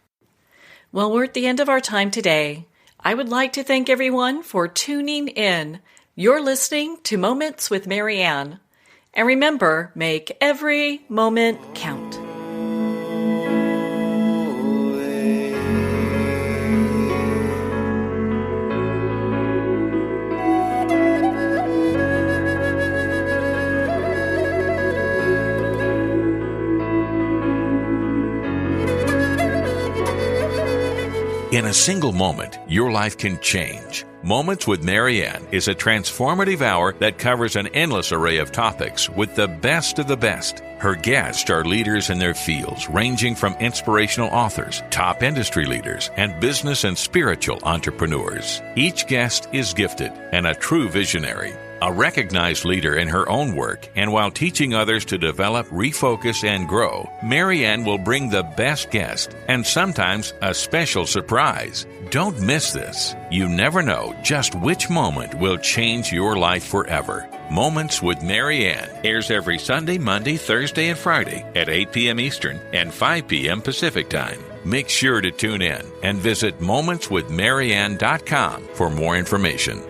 Well, we're at the end of our time today. I would like to thank everyone for tuning in. You're listening to Moments with Marianne. And remember, make every moment count. In a single moment, your life can change. Moments with Marianne is a transformative hour that covers an endless array of topics with the best of the best. Her guests are leaders in their fields, ranging from inspirational authors, top industry leaders, and business and spiritual entrepreneurs. Each guest is gifted and a true visionary. A recognized leader in her own work, and while teaching others to develop, refocus, and grow, Marianne will bring the best guest and sometimes a special surprise. Don't miss this. You never know just which moment will change your life forever. Moments with Marianne airs every Sunday, Monday, Thursday, and Friday at 8 p.m. Eastern and 5 p.m. Pacific Time. Make sure to tune in and visit momentswithmarianne.com for more information.